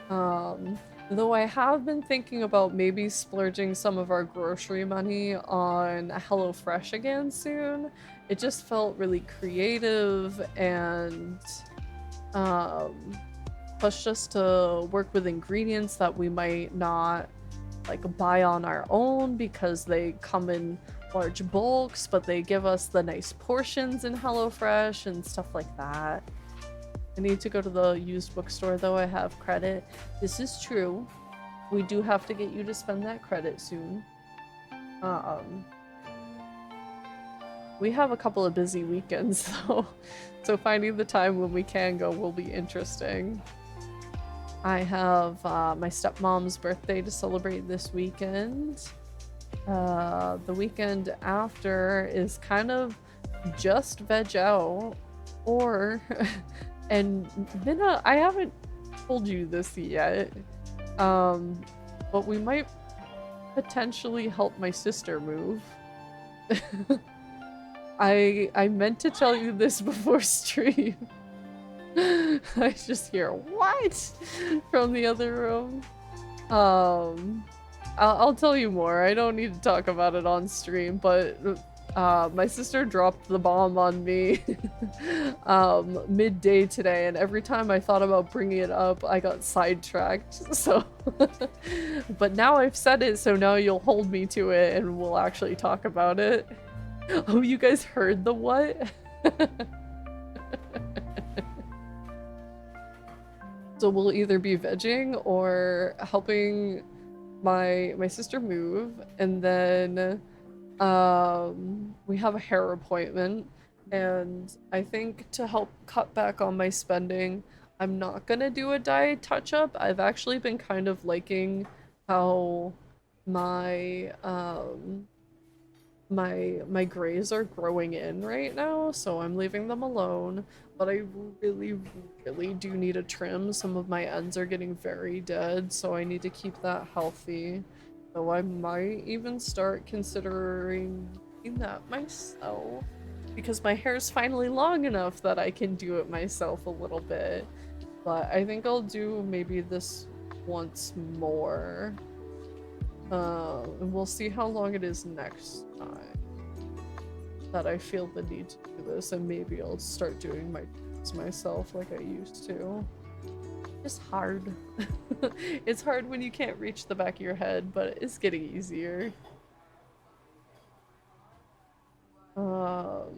Though I have been thinking about maybe splurging some of our grocery money on HelloFresh again soon. It just felt really creative and pushed us to work with ingredients that we might not like buy on our own because they come in large bulks, but they give us the nice portions in HelloFresh and stuff like that. I need to go to the used bookstore though. I have credit. This is true. We do have to get you to spend that credit soon. We have a couple of busy weekends though, so finding the time when we can go will be interesting. I have my stepmom's birthday to celebrate this weekend. The weekend after is kind of just veg out, or and Minna, I haven't told you this yet, but we might potentially help my sister move. I meant to tell you this before stream. I just hear what from the other room. I'll tell you more. I don't need to talk about it on stream, but my sister dropped the bomb on me midday today, and every time I thought about bringing it up, I got sidetracked. So, but now I've said it, so now you'll hold me to it, and we'll actually talk about it. Oh, you guys heard the what? So we'll either be vegging or helping my sister move, and then we have a hair appointment, and I think to help cut back on my spending, I'm not gonna do a dye touch-up. I've actually been kind of liking how my my grays are growing in right now, so I'm leaving them alone. But I really do need a trim. Some of my ends are getting very dead, so I need to keep that healthy. So I might even start considering doing that myself, because my hair's finally long enough that I can do it myself a little bit. But I think I'll do maybe this once more. And we'll see how long it is next time that I feel the need to do this, and maybe I'll start doing my trims myself like I used to. It's hard. It's hard when you can't reach the back of your head, but it's getting easier. So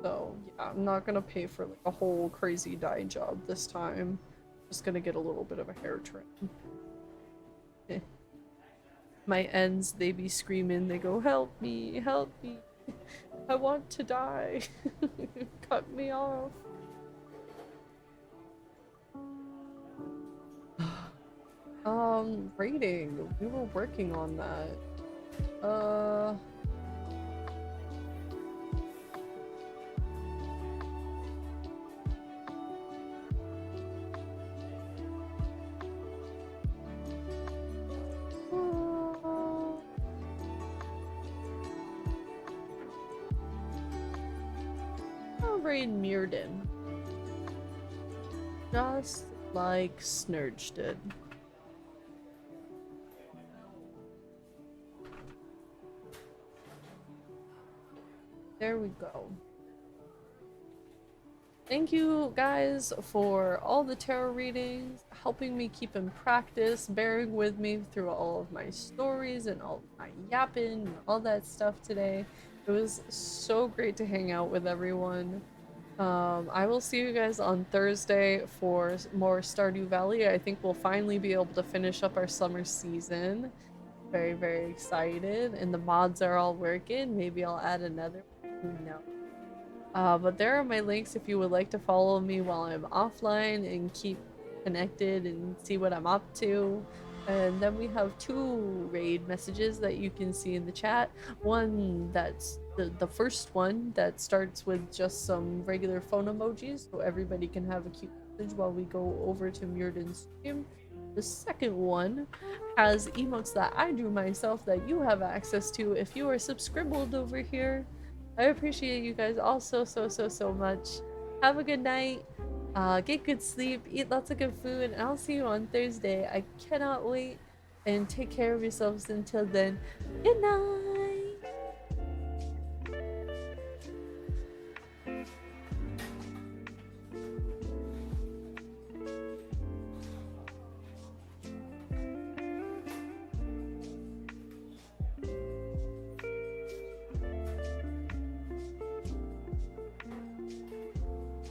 yeah, I'm not gonna pay for like a whole crazy dye job this time. Just gonna get a little bit of a hair trim. My ends, they be screaming, they go, help me, I want to die. Cut me off. Rating, we were working on that. Raid Mirrodin. Just like Snurge did. There we go. Thank you guys for all the tarot readings, helping me keep in practice, bearing with me through all of my stories and all my yapping and all that stuff today. It was so great to hang out with everyone. I will see you guys on Thursday for more Stardew Valley. I think we'll finally be able to finish up our summer season. Very, very excited. And the mods are all working. Maybe I'll add another one. Who knows? But there are my links if you would like to follow me while I'm offline and keep connected and see what I'm up to. And then we have 2 raid messages that you can see in the chat. One that's the first one that starts with just some regular phone emojis, so everybody can have a cute message while we go over to Mirrodin's stream. The second one has emotes that I do myself that you have access to if you are subscribed over here. I appreciate you guys all so much. Have a good night. Get good sleep, eat lots of good food, and I'll see you on Thursday. I cannot wait. And take care of yourselves until then. Good night.